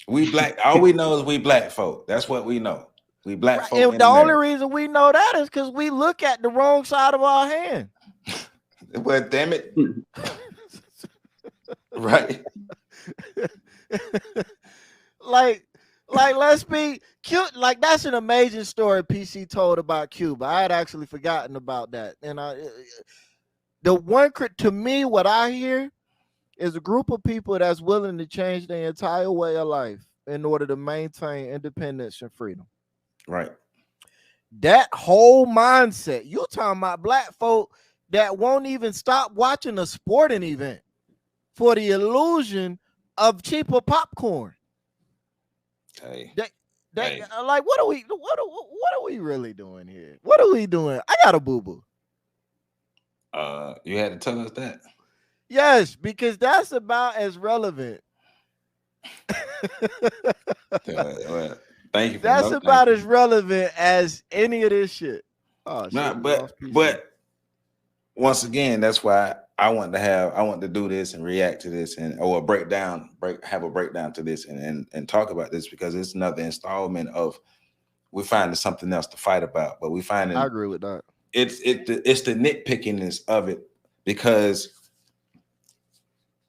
We black. All we know is we black folk. That's what we know. We black
Right.
folk
And
in
the only
America.
reason we know that is because we look at the wrong side of our hand.
Well, damn it. Right.
like let's be cute. Like that's an amazing story PC told about Cuba. I had actually forgotten about that. And the one to me, what I hear is a group of people that's willing to change their entire way of life in order to maintain independence and freedom.
Right.
That whole mindset, you're talking about black folk that won't even stop watching a sporting event for the illusion of cheaper popcorn.
Hey.
They like, what are we really doing here? What are we doing? I got a boo-boo.
You had to tell us that.
Yes, because that's about as relevant.
Well, thank you.
That's about as relevant as any of this shit. Oh,
nah, but once again, that's why I want to do this and react to this and have a breakdown to this and talk about this, because it's another installment of we finding something else to fight about. But we finding,
I agree with that.
It's the nitpickiness of it, because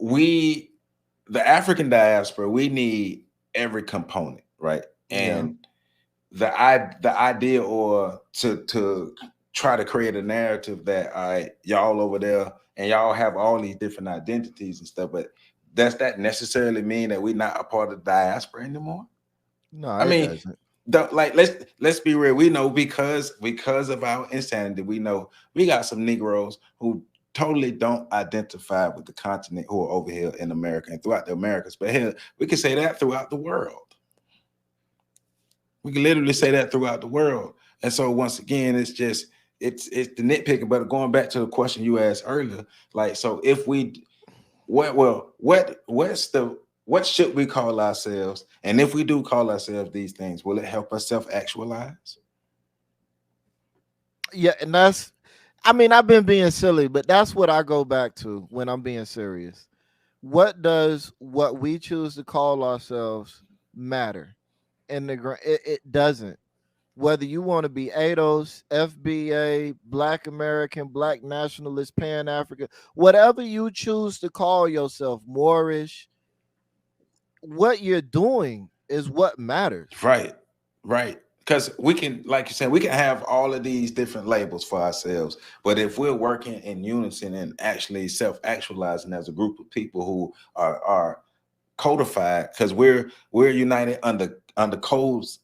the African diaspora, we need every component, right? And the idea or to try to create a narrative that y'all over there and y'all have all these different identities and stuff, but does that necessarily mean that we're not a part of the diaspora anymore?
No,
I mean, let's be real. We know because of our insanity, we know we got some Negroes who totally don't identify with the continent who are over here in America and throughout the Americas. But here, we can say that throughout the world. We can literally say that throughout the world. And so once again, it's the nitpicking. But going back to the question you asked earlier, like, so if we, what should we call ourselves? And if we do call ourselves these things, will it help us self-actualize?
Yeah, and that's, I mean, I've been being silly, but that's what I go back to when I'm being serious. What does what we choose to call ourselves matter? In the it doesn't. Whether you want to be ADOS, FBA, Black American, Black Nationalist, Pan African, whatever you choose to call yourself, Moorish, what you're doing is what matters.
Right. Because we can, like you said, we can have all of these different labels for ourselves, but if we're working in unison and actually self-actualizing as a group of people who are codified, because we're united under codes,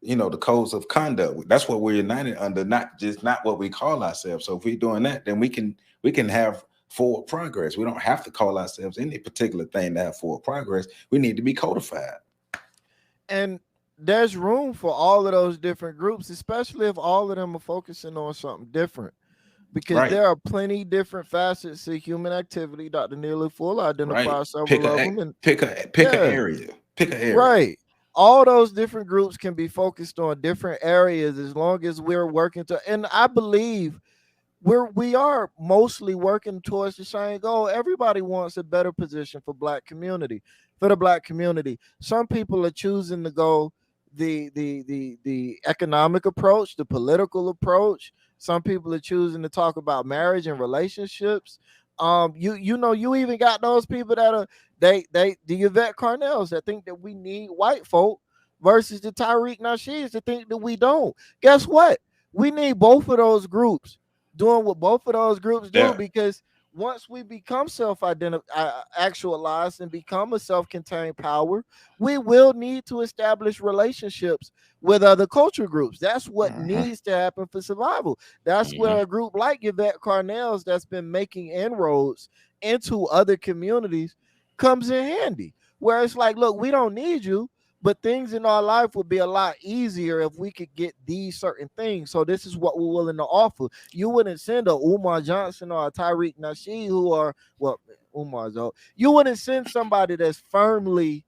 the codes of conduct. That's what we're united under, not what we call ourselves. So if we're doing that, then we can have forward progress. We don't have to call ourselves any particular thing to have forward progress. We need to be codified.
And there's room for all of those different groups, especially if all of them are focusing on something different, because there are plenty different facets of human activity. Dr. Neely Full identifies several of them. And
pick an area.
Right. All those different groups can be focused on different areas as long as we're working to, and I believe we are mostly working towards the same goal. Everybody wants a better position for the Black community. Some people are choosing to go the economic approach, the political approach. Some people are choosing to talk about marriage and relationships. You even got those people that are the Yvette Carnells that think that we need white folk versus the Tariq Nasheeds that think that we don't. Guess what? We need both of those groups doing what both of those groups do, because once we become self-actualized and become a self-contained power, we will need to establish relationships with other culture groups. That's what needs to happen for survival. That's where a group like Yvette Carnells that's been making inroads into other communities comes in handy, where it's like, look, we don't need you, but things in our life would be a lot easier if we could get these certain things. So this is what we're willing to offer. You wouldn't send a Umar Johnson or a Tariq Nasheed Umar's old. You wouldn't send somebody that's firmly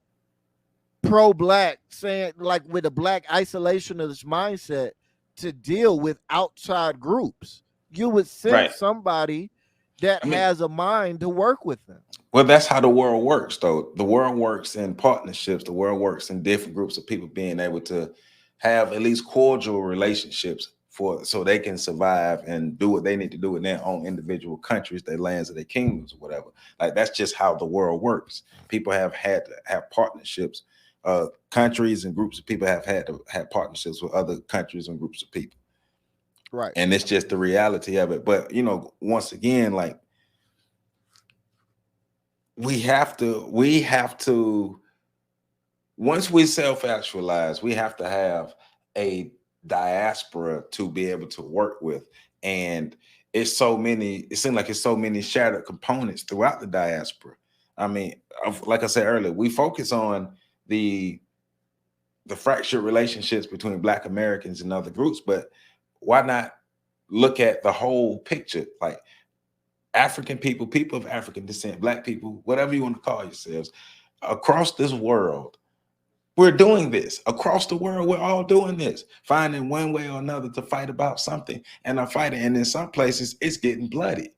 pro-black, saying like with a black isolationist mindset to deal with outside groups. You would send
Right.
somebody that
I mean,
has a mind to work with them.
well, that's how the world works, though. The world works in partnerships. The world works in different groups of people being able to have at least cordial relationships for so they can survive and do what they need to do in their own individual countries, their lands, or their kingdoms, or whatever. Like that's just how the world works. People have had to have partnerships. Countries and groups of people have had to have partnerships with other countries and groups of people.
Right.
And it's just the reality of it. But once again, like we have to once we self-actualize, we have to have a diaspora to be able to work with. And it seems like it's so many shattered components throughout the diaspora. I mean, like I said earlier, we focus on the fractured relationships between Black Americans and other groups, but why not look at the whole picture? Like African people, people of African descent, Black people, whatever you want to call yourselves, across this world, we're doing this. Across the world, we're all doing this, finding one way or another to fight about something and are fighting. And in some places, it's getting bloody.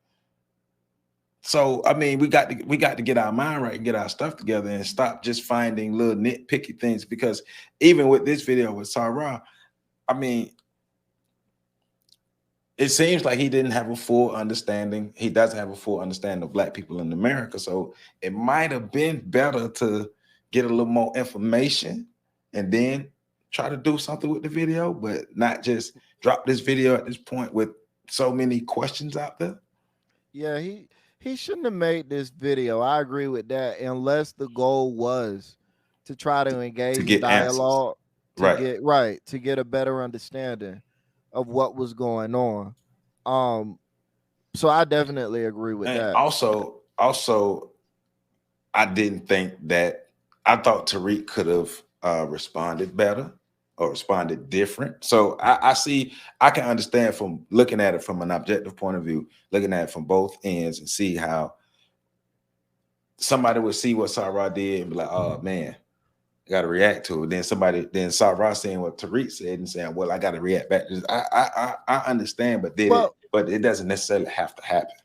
So, I mean, we got to get our mind right and get our stuff together and stop just finding little nitpicky things. Because even with this video with Sarah, I mean, it seems like he didn't have a full understanding. He doesn't have a full understanding of Black people in America. So it might have been better to get a little more information and then try to do something with the video, but not just drop this video at this point with so many questions out there.
Yeah, he shouldn't have made this video. I agree with that, unless the goal was to try to engage
get
in dialogue,
answers.
to get a better understanding of what was going on. So I definitely agree with
And
that.
also, I didn't think that. I thought Tariq could have responded better or responded different. So I can understand from looking at it from an objective point of view, looking at it from both ends and see how somebody would see what Sarah did and be like, oh man, I got to react to it. Then Sarah saying what Tariq said and saying, well, I got to react back. I understand, but it doesn't necessarily have to happen.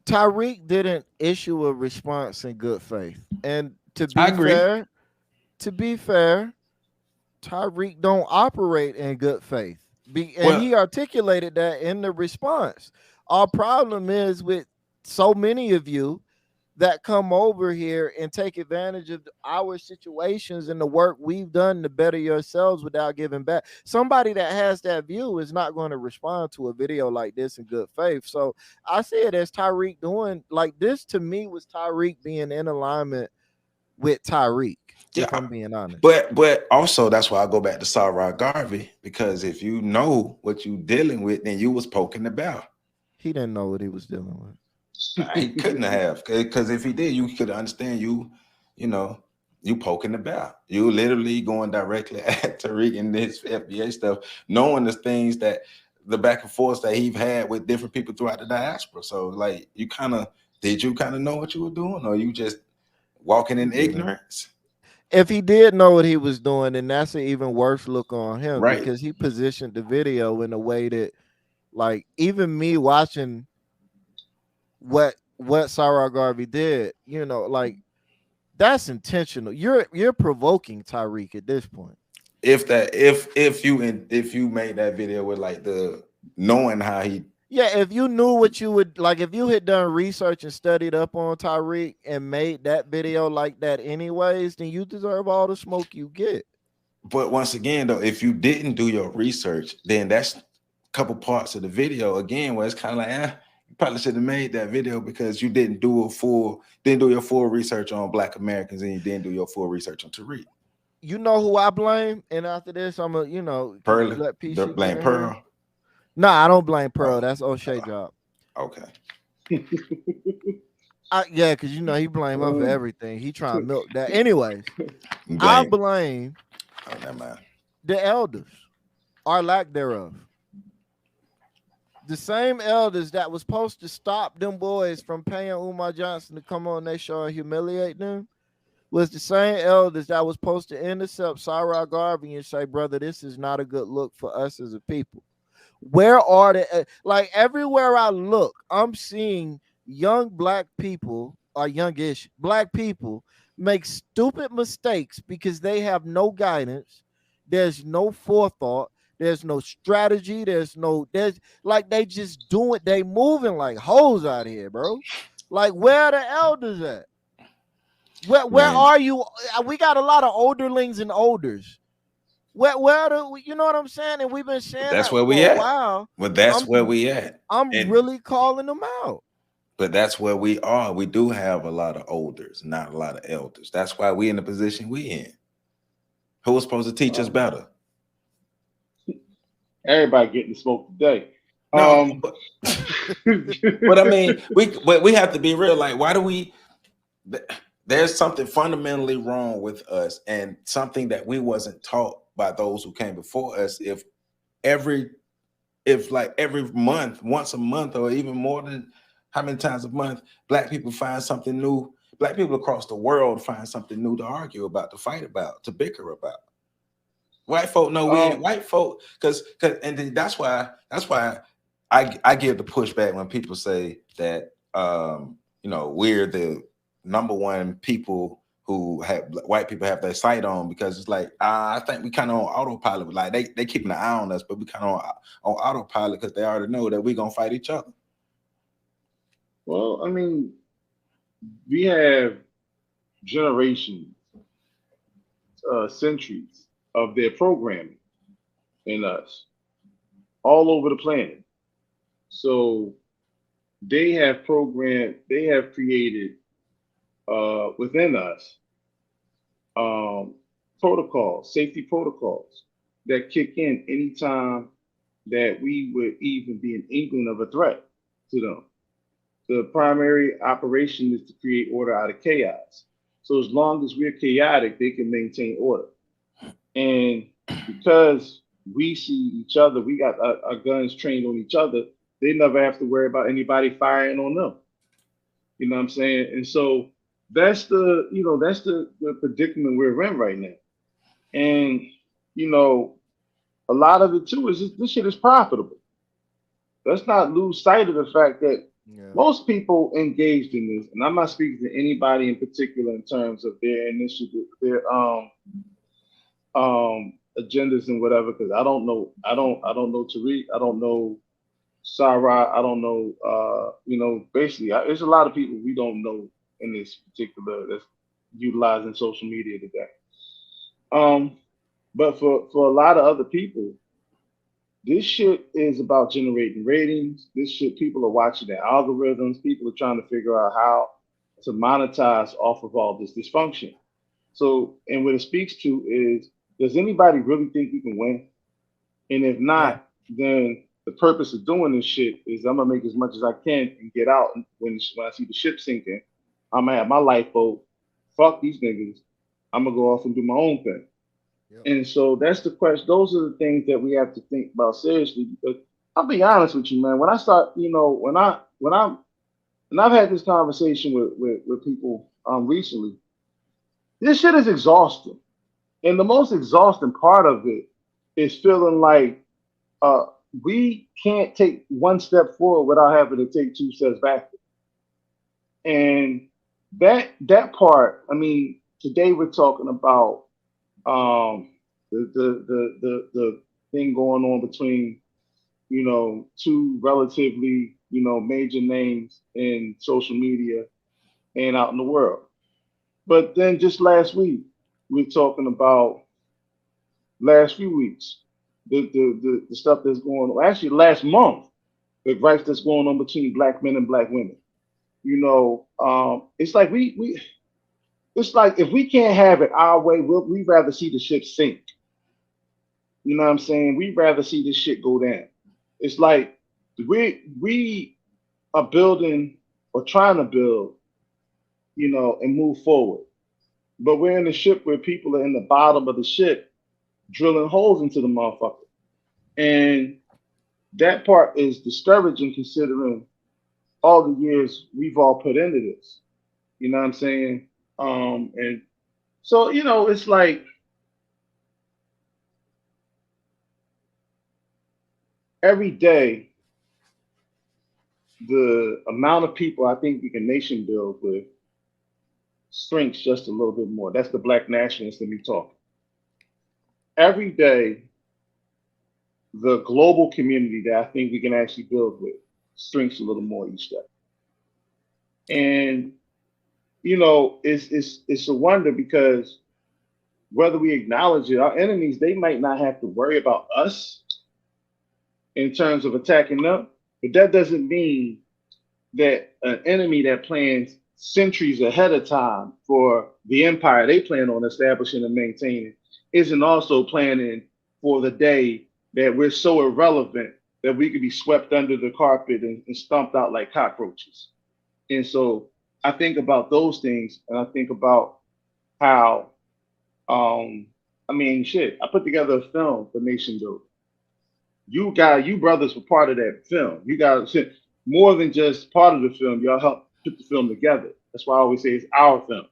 Tariq didn't issue a response in good faith. And to
I agree.
be fair, Tariq don't operate in good faith. He articulated that in the response. Our problem is with so many of you that come over here and take advantage of our situations and the work we've done to better yourselves without giving back. Somebody that has that view is not going to respond to a video like this in good faith. So I see it as Tariq doing like this. To me, was Tariq being in alignment with Tariq, if I'm being honest.
But also that's why I go back to Sarah Garvey, because if you know what you're dealing with, then you was poking the bear.
He didn't know what he was dealing with.
He couldn't have, because if he did, you could understand you poking the bear. You literally going directly at Tariq and this FBA stuff, knowing the things that the back and forth that he's had with different people throughout the diaspora. So like did you kind of know what you were doing, or you just walking in ignorance?
If he did know what he was doing, then that's an even worse look on him,
right?
Because he positioned the video in a way that, like, even me watching what Sarah Garvey did, like, that's intentional. You're provoking Tariq at this point.
If you made that video with like the knowing how he.
Yeah, if you knew what you would like, if you had done research and studied up on Tariq and made that video like that anyways, then you deserve all the smoke you get.
But once again, though, if you didn't do your research, then that's a couple parts of the video again where it's kind of like, you probably should have made that video because you didn't do your full research on Black Americans and you didn't do your full research on Tariq.
You know who I blame? And after this, I'm
Pearl.
Blame
Pearl.
No, I don't blame Pearl. That's O'Shea job.
Okay.
Yeah, because he blame her for everything. He trying to milk that. Anyways, I blame the elders, or lack thereof. The same elders that was supposed to stop them boys from paying Umar Johnson to come on their show and humiliate them was the same elders that was supposed to intercept Sarah Garvey and say, brother, this is not a good look for us as a people. Where are the, like everywhere I look, I'm seeing young black people or youngish black people make stupid mistakes because they have no guidance. There's no forethought. There's no strategy. There's like they just do it. They moving like hoes out here, bro. Like where are the elders at? Where
Man,
are you? We got a lot of olderlings and olders. Where do you know what I'm saying? And we've been saying
that's
that
where we
for a
at.
while.
Well, that's where we at.
I'm
And
really calling them out.
but that's where we are. We do have a lot of elders, not a lot of elders. That's why we in the position we in. Who was supposed to teach us better?
Everybody getting smoked today.
No, but I mean, we have to be real. Like, why do we? There's something fundamentally wrong with us, and something that we wasn't taught by those who came before us. If like every month, once a month, or even more than how many times a month, black people find something new. Black people across the world find something new to argue about, to fight about, to bicker about. White folk know we ain't white folk, because and that's why I give the pushback when people say that we're the number one people who have white people have their sight on, because it's like I think we kind of on autopilot. Like they keeping an eye on us, but we kind of on autopilot because they already know that we're gonna fight each other.
Well, I mean, we have generations, centuries of their programming in us all over the planet. So they have created within us protocols, safety protocols that kick in anytime that we would even be an inkling of a threat to them. The primary operation is to create order out of chaos. So as long as we're chaotic, they can maintain order. And because we see each other, we got our guns trained on each other, they never have to worry about anybody firing on them. You know what I'm saying? And so that's the predicament we're in right now. And a lot of it too is this shit is profitable. Let's not lose sight of the fact that most people engaged in this, and I'm not speaking to anybody in particular in terms of their initiative, their agendas and whatever, because I don't know Tariq, I don't know Sarah, I don't know, basically there's a lot of people we don't know in this particular that's utilizing social media today. But for a lot of other people, this shit is about generating ratings. This shit, people are watching their algorithms. People are trying to figure out how to monetize off of all this dysfunction. So, and what it speaks to is, does anybody really think we can win? And if not, then the purpose of doing this shit is I'm gonna make as much as I can and get out. And when I see the ship sinking, I'm gonna have my lifeboat. Fuck these niggas. I'm gonna go off and do my own thing. Yep. And so that's the question. Those are the things that we have to think about seriously. Because I'll be honest with you, man. When I start, when I've had this conversation with people recently, this shit is exhausting. And the most exhausting part of it is feeling like we can't take one step forward without having to take two steps backward. And that part, I mean, today we're talking about the thing going on between two relatively major names in social media and out in the world. But then just last week we're talking about last few weeks the stuff that's going on. Actually, last month, the gripes that's going on between black men and black women. It's like it's like if we can't have it our way, we'd rather see the ship sink. You know what I'm saying? We'd rather see this shit go down. It's like we are building or trying to build, and move forward. But we're in a ship where people are in the bottom of the ship drilling holes into the motherfucker. And that part is discouraging considering all the years we've all put into this. You know what I'm saying? And So, it's like every day, the amount of people I think we can nation build with shrinks just a little bit more. That's the Black Nationalist in me talking. Every day, the global community that I think we can actually build with shrinks a little more each day. And it's a wonder because whether we acknowledge it, our enemies, they might not have to worry about us in terms of attacking them, but that doesn't mean that an enemy that plans centuries ahead of time for the empire they plan on establishing and maintaining isn't also planning for the day that we're so irrelevant that we could be swept under the carpet and stomped out like cockroaches. And so I think about those things, and I think about how, shit, I put together a film for Nation Building. You brothers were part of that film. You guys, more than just part of the film, y'all helped put the film together. That's why I always say it's our film.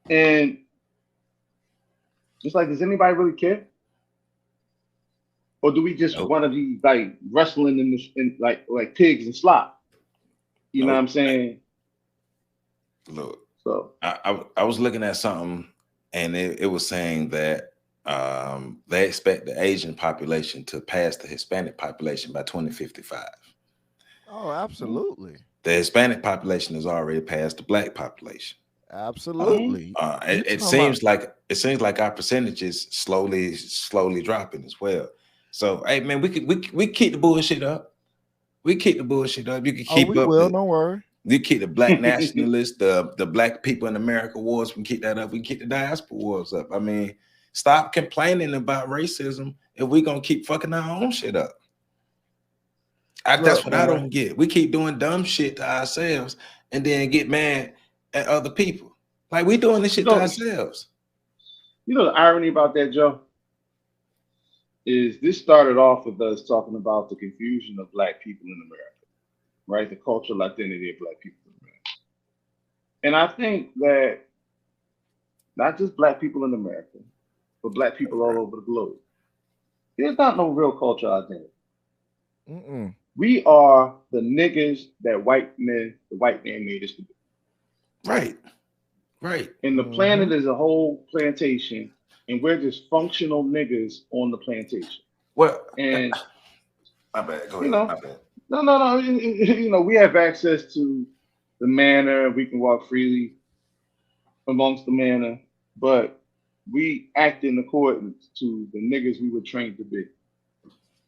And it's like, does anybody really care? Or do we just want to be like wrestling in like pigs and slop? You know what I'm saying?
Look,
so
I was looking at something, and it was saying that they expect the Asian population to pass the Hispanic population by 2055.
Oh, absolutely.
The Hispanic population has already passed the Black population.
Absolutely.
It seems like our percentages slowly dropping as well. So, hey man, we keep the bullshit up. We keep the bullshit up. You can keep up.
Don't worry.
You keep the Black Nationalist, the Black people in America wars. We can keep that up. We can keep the diaspora wars up. I mean, stop complaining about racism if we gonna keep fucking our own shit up. That's what I don't get. We keep doing dumb shit to ourselves and then get mad at other people. Like we doing this shit to ourselves.
You know the irony about that, Joe, is this started off with us talking about the confusion of Black people in America, right? The cultural identity of Black people in America. And I think that not just Black people in America, but Black people all over the globe, there's not no real cultural identity. We are the niggas that the white man made us to be.
Right.
And the planet is a whole plantation, and we're just functional niggas on the plantation.
Well,
and
my bad. Go ahead. My bad.
No. We have access to the manor. We can walk freely amongst the manor, but we act in accordance to the niggas we were trained to be,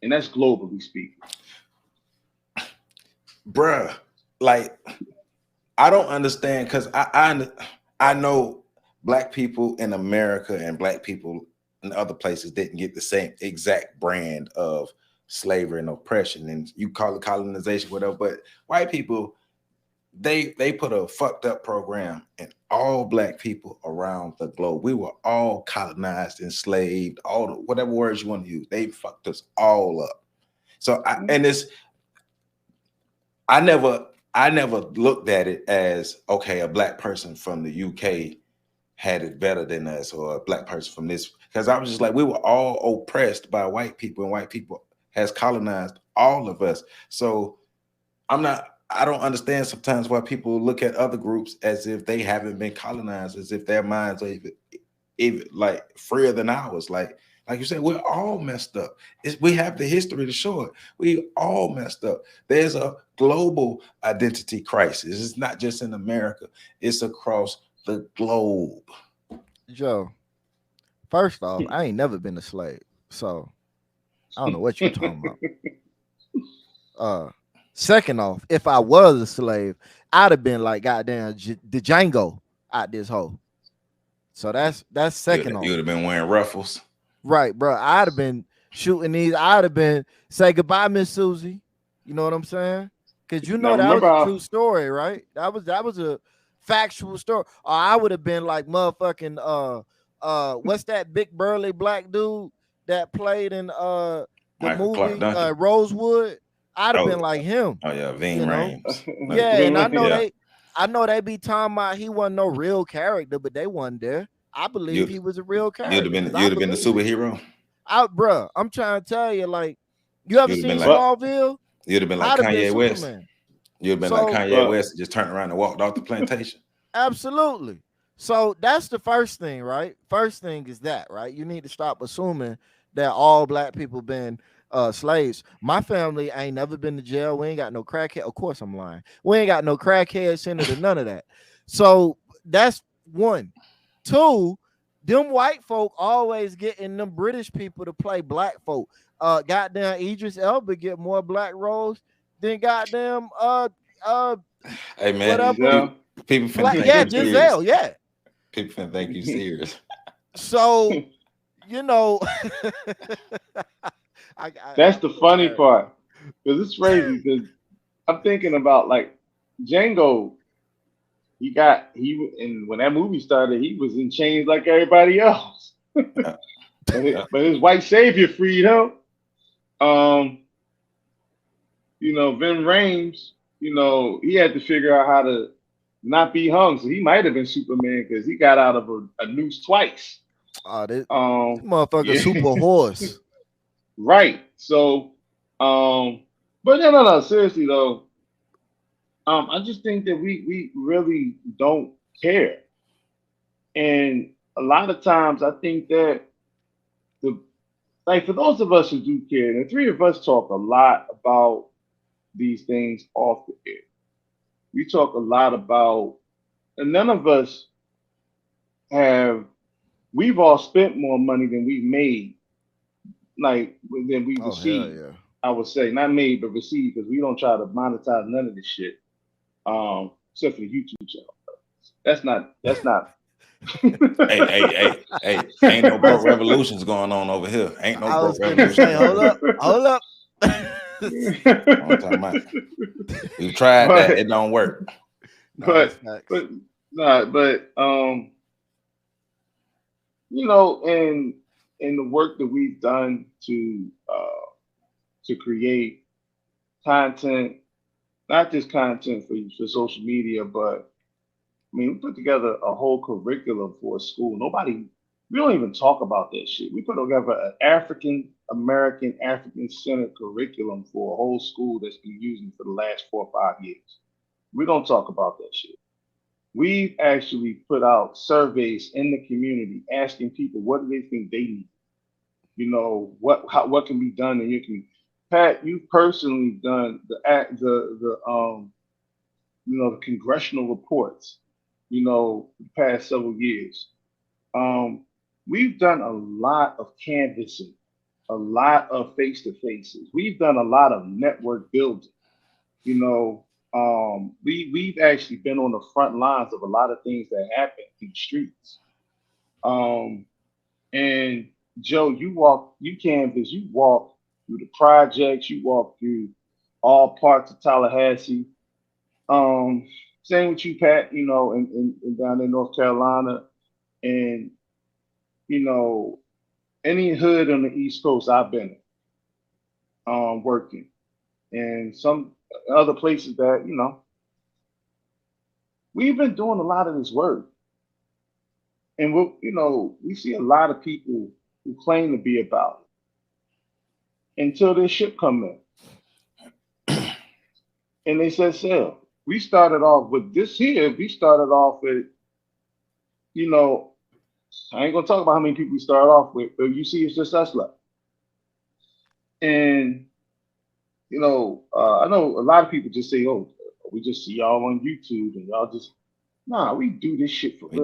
and that's globally speaking.
Bruh, like I don't understand because I know Black people in America and Black people in other places didn't get the same exact brand of slavery and oppression, and you call it colonization, whatever. But white people, they put a fucked up program in all Black people around the globe. We were all colonized, enslaved, all the whatever words you want to use. They fucked us all up. So I never looked at it as, okay, a Black person from the UK had it better than us, or a Black person from this, because I was just like, we were all oppressed by white people, and white people has colonized all of us. So I don't understand sometimes why people look at other groups as if they haven't been colonized, as if their minds are even like freer than ours. Like you said, we're all messed up. We have the history to show it. We all messed up. There's a global identity crisis. It's not just in America. It's across the globe.
Joe, first off, I ain't never been a slave, so I don't know what you're talking about. Second off, if I was a slave, I'd have been like goddamn the Django out this hole. So that's second off.
You would have been wearing ruffles.
Right, bro. I'd have been shooting these. I'd have been say goodbye, Miss Susie. You know what I'm saying? Because that was a true story, right? That was a factual story. Or I would have been like motherfucking what's that big burly Black dude that played in the movie Rosewood? I'd have been like him.
Oh yeah, Ving Rhames.
Yeah, and I know I know they be talking about he wasn't no real character, but they wasn't there. I believe he was a real character.
You'd have been the superhero.
Bruh, I'm trying to tell you, like, you ever seen Smallville?
You'd have been like Kanye West. You'd have been like Kanye West and just turned around and walked off the plantation.
Absolutely. So that's the first thing, right? First thing is that, right? You need to stop assuming that all black people been slaves. My family ain't never been to jail. We ain't got no crackhead. Of course, I'm lying. We ain't got no crackhead senator, none of that. So that's one. Two, them white folk always getting them British people to play black folk. Goddamn Idris Elba get more black roles than goddamn
hey man, people
think Giselle, yeah.
People think you serious.
So, you know,
that's the funny part, because it's crazy. Because I'm thinking about like Django. And when that movie started, he was in chains like everybody else. but his white savior freed him. You know, Vin Rames, you know, he had to figure out how to not be hung. So he might have been Superman because he got out of a noose twice.
This motherfucker super horse.
Right. So, but no, seriously though, I just think that we really don't care. And a lot of times I think that for those of us who do care, and the three of us talk a lot about these things off the air. We talk a lot about, and none of us we've all spent more money than we've made, like than we received.
Yeah.
I would say not made, but received, because we don't try to monetize none of this shit. Except for the YouTube channel. That's not.
hey, ain't no broke revolutions going on over here. Ain't no broke revolutions.
Hold up.
We've tried that, it don't work.
But you know, in the work that we've done to create content, not just content for social media, but I mean, we put together a whole curriculum for a school. We don't even talk about that shit. We put together an African centered curriculum for a whole school that's been using for the last 4 or 5 years. We don't talk about that shit. We've actually put out surveys in the community asking people what do they think they need. You know, what can be done in your community. Pat, you've personally done the congressional reports, you know, the past several years. We've done a lot of canvassing, a lot of face-to-faces. We've done a lot of network building. You know, we've actually been on the front lines of a lot of things that happen in the streets. And Joe, you canvass, you walk through the projects, you walk through all parts of Tallahassee. Same with you, Pat, you know, and down in North Carolina. And, you know, any hood on the East Coast I've been in, working. And some other places that, you know, we've been doing a lot of this work. And we see a lot of people who claim to be about it until this ship come in. And they said sail. We started off with this here. We started off with, you know, I ain't gonna talk about how many people we started off with, but you see, it's just us left. And you know, I know a lot of people just say, "Oh, we just see y'all on YouTube and y'all just." Nah, we do this shit for real.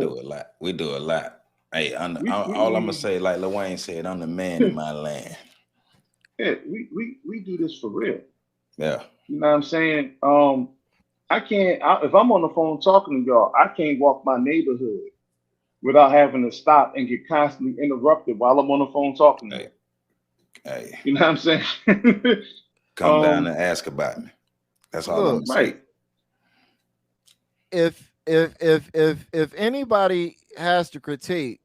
We do a lot. Hey, all I'm gonna say, like Lil Wayne said, I'm the man in my land.
Yeah, we do this for real.
Yeah.
You know what I'm saying? If I'm on the phone talking to y'all, I can't walk my neighborhood without having to stop and get constantly interrupted while I'm on the phone talking to you.
Hey.
You know what I'm saying?
Come down and ask about me. That's all I'm saying.
If anybody has to critique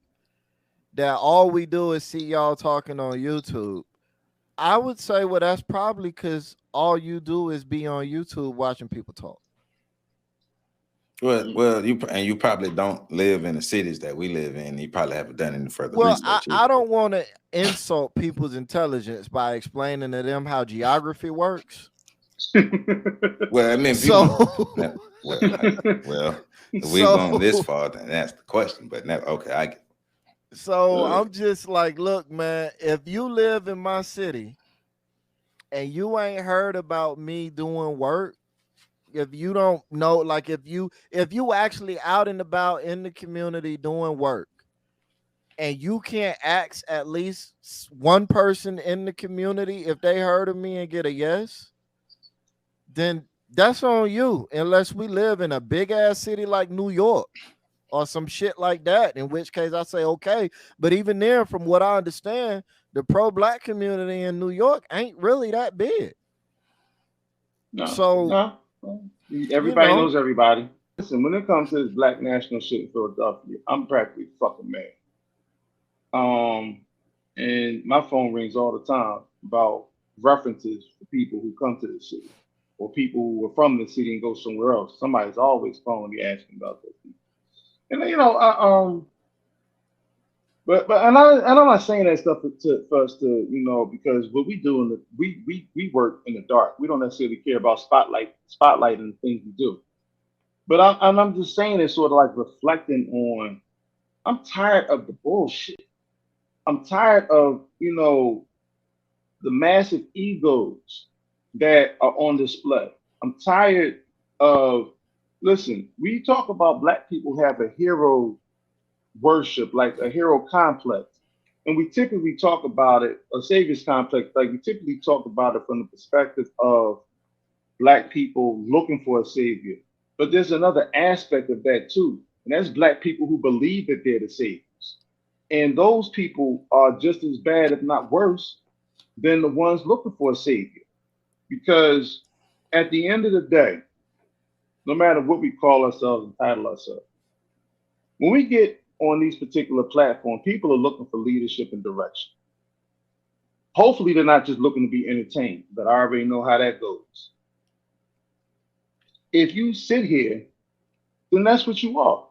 that all we do is see y'all talking on YouTube, I would say, well, that's probably because all you do is be on YouTube watching people talk.
Well, you probably don't live in the cities that we live in. You probably haven't done any further
Well,
research.
I don't want to insult people's intelligence by explaining to them how geography works.
Well, I mean,
So,
well, if we've gone this far, then that's the question. But now, okay,
so I'm just like, look, man, if you live in my city and you ain't heard about me doing work, if you don't know, like if you actually out and about in the community doing work, and you can't ask at least one person in the community if they heard of me and get a yes, then that's on you. Unless we live in a big ass city like New York or some shit like that, in which case I say okay. But even there, from what I understand, the pro-black community in New York ain't really that big.
No. Everybody knows everybody. Listen, when it comes to this black national shit in Philadelphia, I'm practically fucking mad. And my phone rings all the time about references for people who come to the city or people who are from the city and go somewhere else. Somebody's always calling me asking about those people. And but I'm not saying that stuff for us to, because what we do we work in the dark. We don't necessarily care about spotlighting the things we do. But I'm just saying it sort of like reflecting on. I'm tired of the bullshit. I'm tired of the massive egos that are on display. I'm tired of. Listen, we talk about black people have a hero worship, like a hero complex. And we typically talk about it, a savior's complex, like we typically talk about it from the perspective of black people looking for a savior. But there's another aspect of that too, and that's black people who believe that they're the saviors. And those people are just as bad, if not worse, than the ones looking for a savior. Because at the end of the day, no matter what we call ourselves and title ourselves, when we get on these particular platforms, people are looking for leadership and direction. Hopefully, they're not just looking to be entertained, but I already know how that goes. If you sit here, then that's what you are.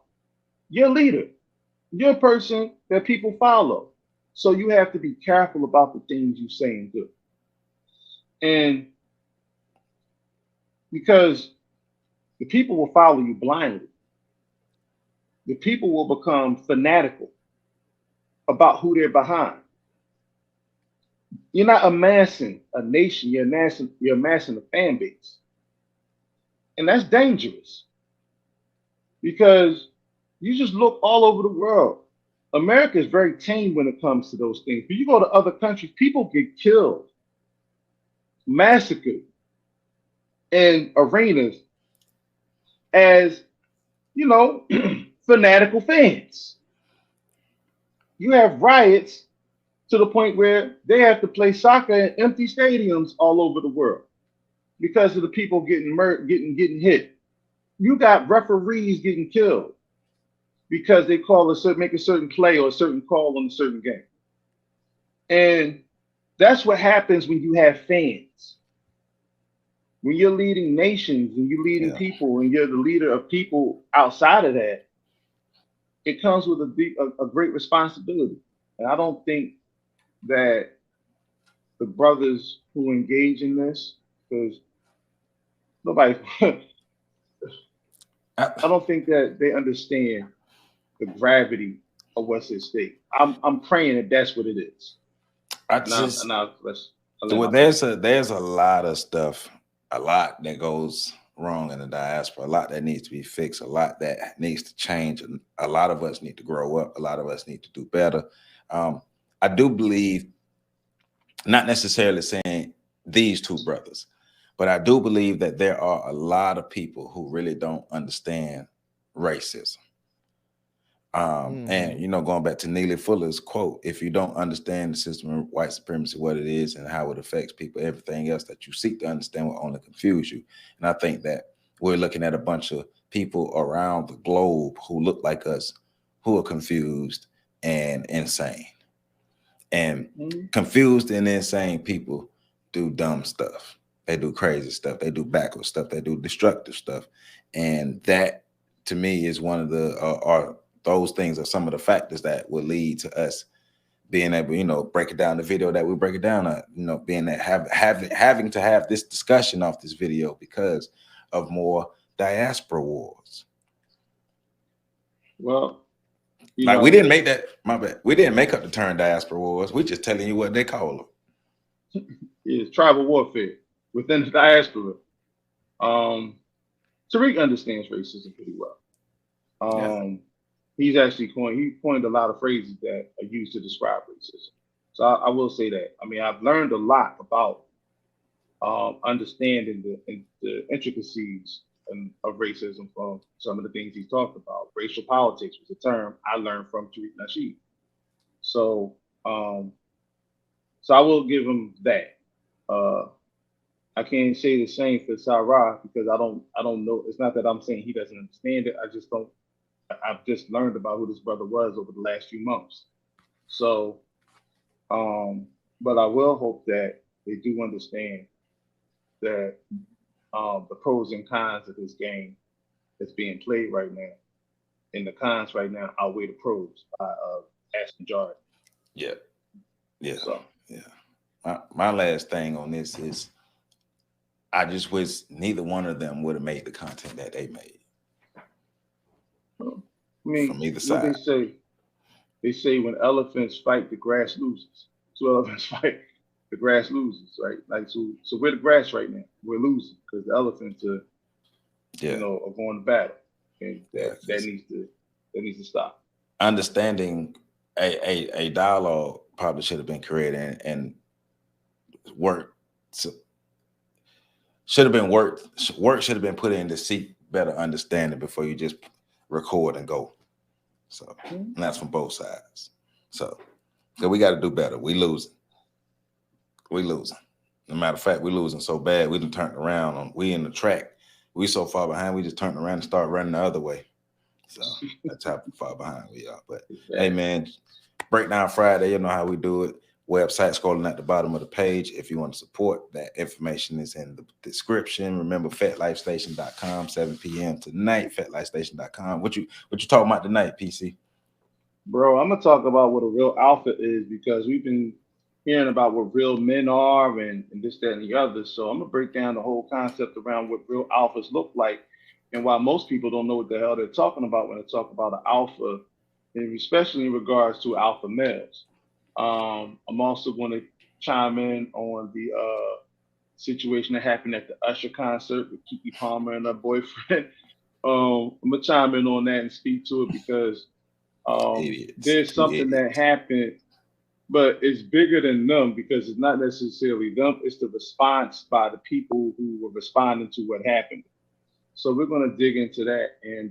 You're a leader. You're a person that people follow. So you have to be careful about the things you say and do. And because the people will follow you blindly, the people will become fanatical about who they're behind. You're not amassing a nation, you're amassing a fan base. And that's dangerous because you just look all over the world. America is very tame when it comes to those things. But you go to other countries, people get killed, massacred in arenas as, fanatical fans. You have riots to the point where they have to play soccer in empty stadiums all over the world because of the people getting getting hit. You got referees getting killed because they make a certain play or a certain call on a certain game. And that's what happens when you have fans. When you're leading nations and you're leading people and you're the leader of people outside of that, it comes with a great responsibility. And I don't think that the brothers who engage in this, because nobody, I don't think that they understand the gravity of what's at stake. I'm praying that that's what it is.
There's a lot of stuff, a lot that goes wrong in the diaspora, a lot that needs to be fixed, a lot that needs to change. A lot of us need to grow up. A lot of us need to do better. I do believe, not necessarily saying these two brothers, but I do believe that there are a lot of people who really don't understand racism. And going back to Neely Fuller's quote, if you don't understand the system of white supremacy, what it is and how it affects people, everything else that you seek to understand will only confuse you. And I think that we're looking at a bunch of people around the globe who look like us, who are confused and insane. And confused and insane people do dumb stuff. They do crazy stuff. They do backwards stuff. They do destructive stuff. And that, to me is one of the are those things are some of the factors that would lead to us being able, you know, break it down the video that we break it down, you know, being that having to have this discussion off this video because of more diaspora wars.
Well,
like we didn't make that. My bad. We didn't make up the term diaspora wars. We're just telling you what they call them.
It's tribal warfare within the diaspora. Tariq understands racism pretty well. He's actually coined a lot of phrases that are used to describe racism. So I will say that. I mean, I've learned a lot about understanding the intricacies of racism from some of the things he's talked about. Racial politics was a term I learned from Tariq Nasheed. So I will give him that. I can't say the same for Sarah because I don't know. It's not that I'm saying he doesn't understand it. I've just learned about who this brother was over the last few months. So, but I will hope that they do understand that the pros and cons of this game that's being played right now, and the cons right now outweigh the pros by vast majority.
Yeah.
So,
yeah. My last thing on this is, I just wish neither one of them would have made the content that they made.
I mean,
from either side.
They say when elephants fight, the grass loses. So elephants fight, the grass loses, right? Like so we're the grass right now. We're losing because the elephants are, are going to battle, and that needs to stop.
Understanding a dialogue probably should have been created and work should have been work should have been put in to seek better understanding before you just record and go. So, and that's from both sides. So we got to do better. We losing. No matter of fact, we losing so bad. We done turned around. We in the track. We so far behind. We just turned around and start running the other way. So that's how far behind we are. But hey, man, Breakdown Friday. You know how we do it. Website scrolling at the bottom of the page. If you want to support, that information is in the description. Remember, FetLifeStation.com, 7 p.m. tonight. FetLifeStation.com. What you talking about tonight, PC?
Bro, I'm gonna talk about what a real alpha is because we've been hearing about what real men are and this, that, and the other. So I'm gonna break down the whole concept around what real alphas look like and why most people don't know what the hell they're talking about when they talk about an alpha, and especially in regards to alpha males. I'm also going to chime in on the situation that happened at the Usher concert with Keke Palmer and her boyfriend. I'm going to chime in on that and speak to it because there's something that happened, but it's bigger than them because it's not necessarily them. It's the response by the people who were responding to what happened. So we're going to dig into that. And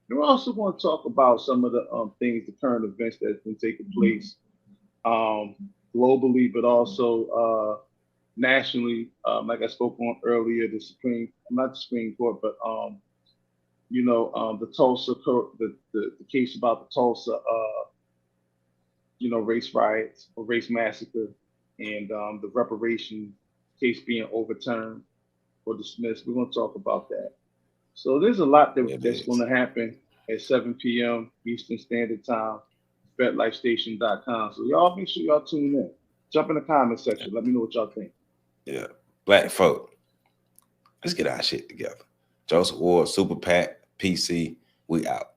we're also going to talk about some of the things, the current events that's been taking place globally, but also nationally. Like I spoke on earlier, the Supreme Court, but the Tulsa, the case about the Tulsa, race riots or race massacre, and the reparation case being overturned or dismissed. We're going to talk about that. So there's a lot that's going to happen at 7 p.m. Eastern Standard Time. FetLifeStation.com. So y'all make sure y'all tune in. Jump in the comment section. Let me know what y'all think.
Yeah. Black folk. Let's get our shit together. Joseph Ward, Super Pat, PC, we out.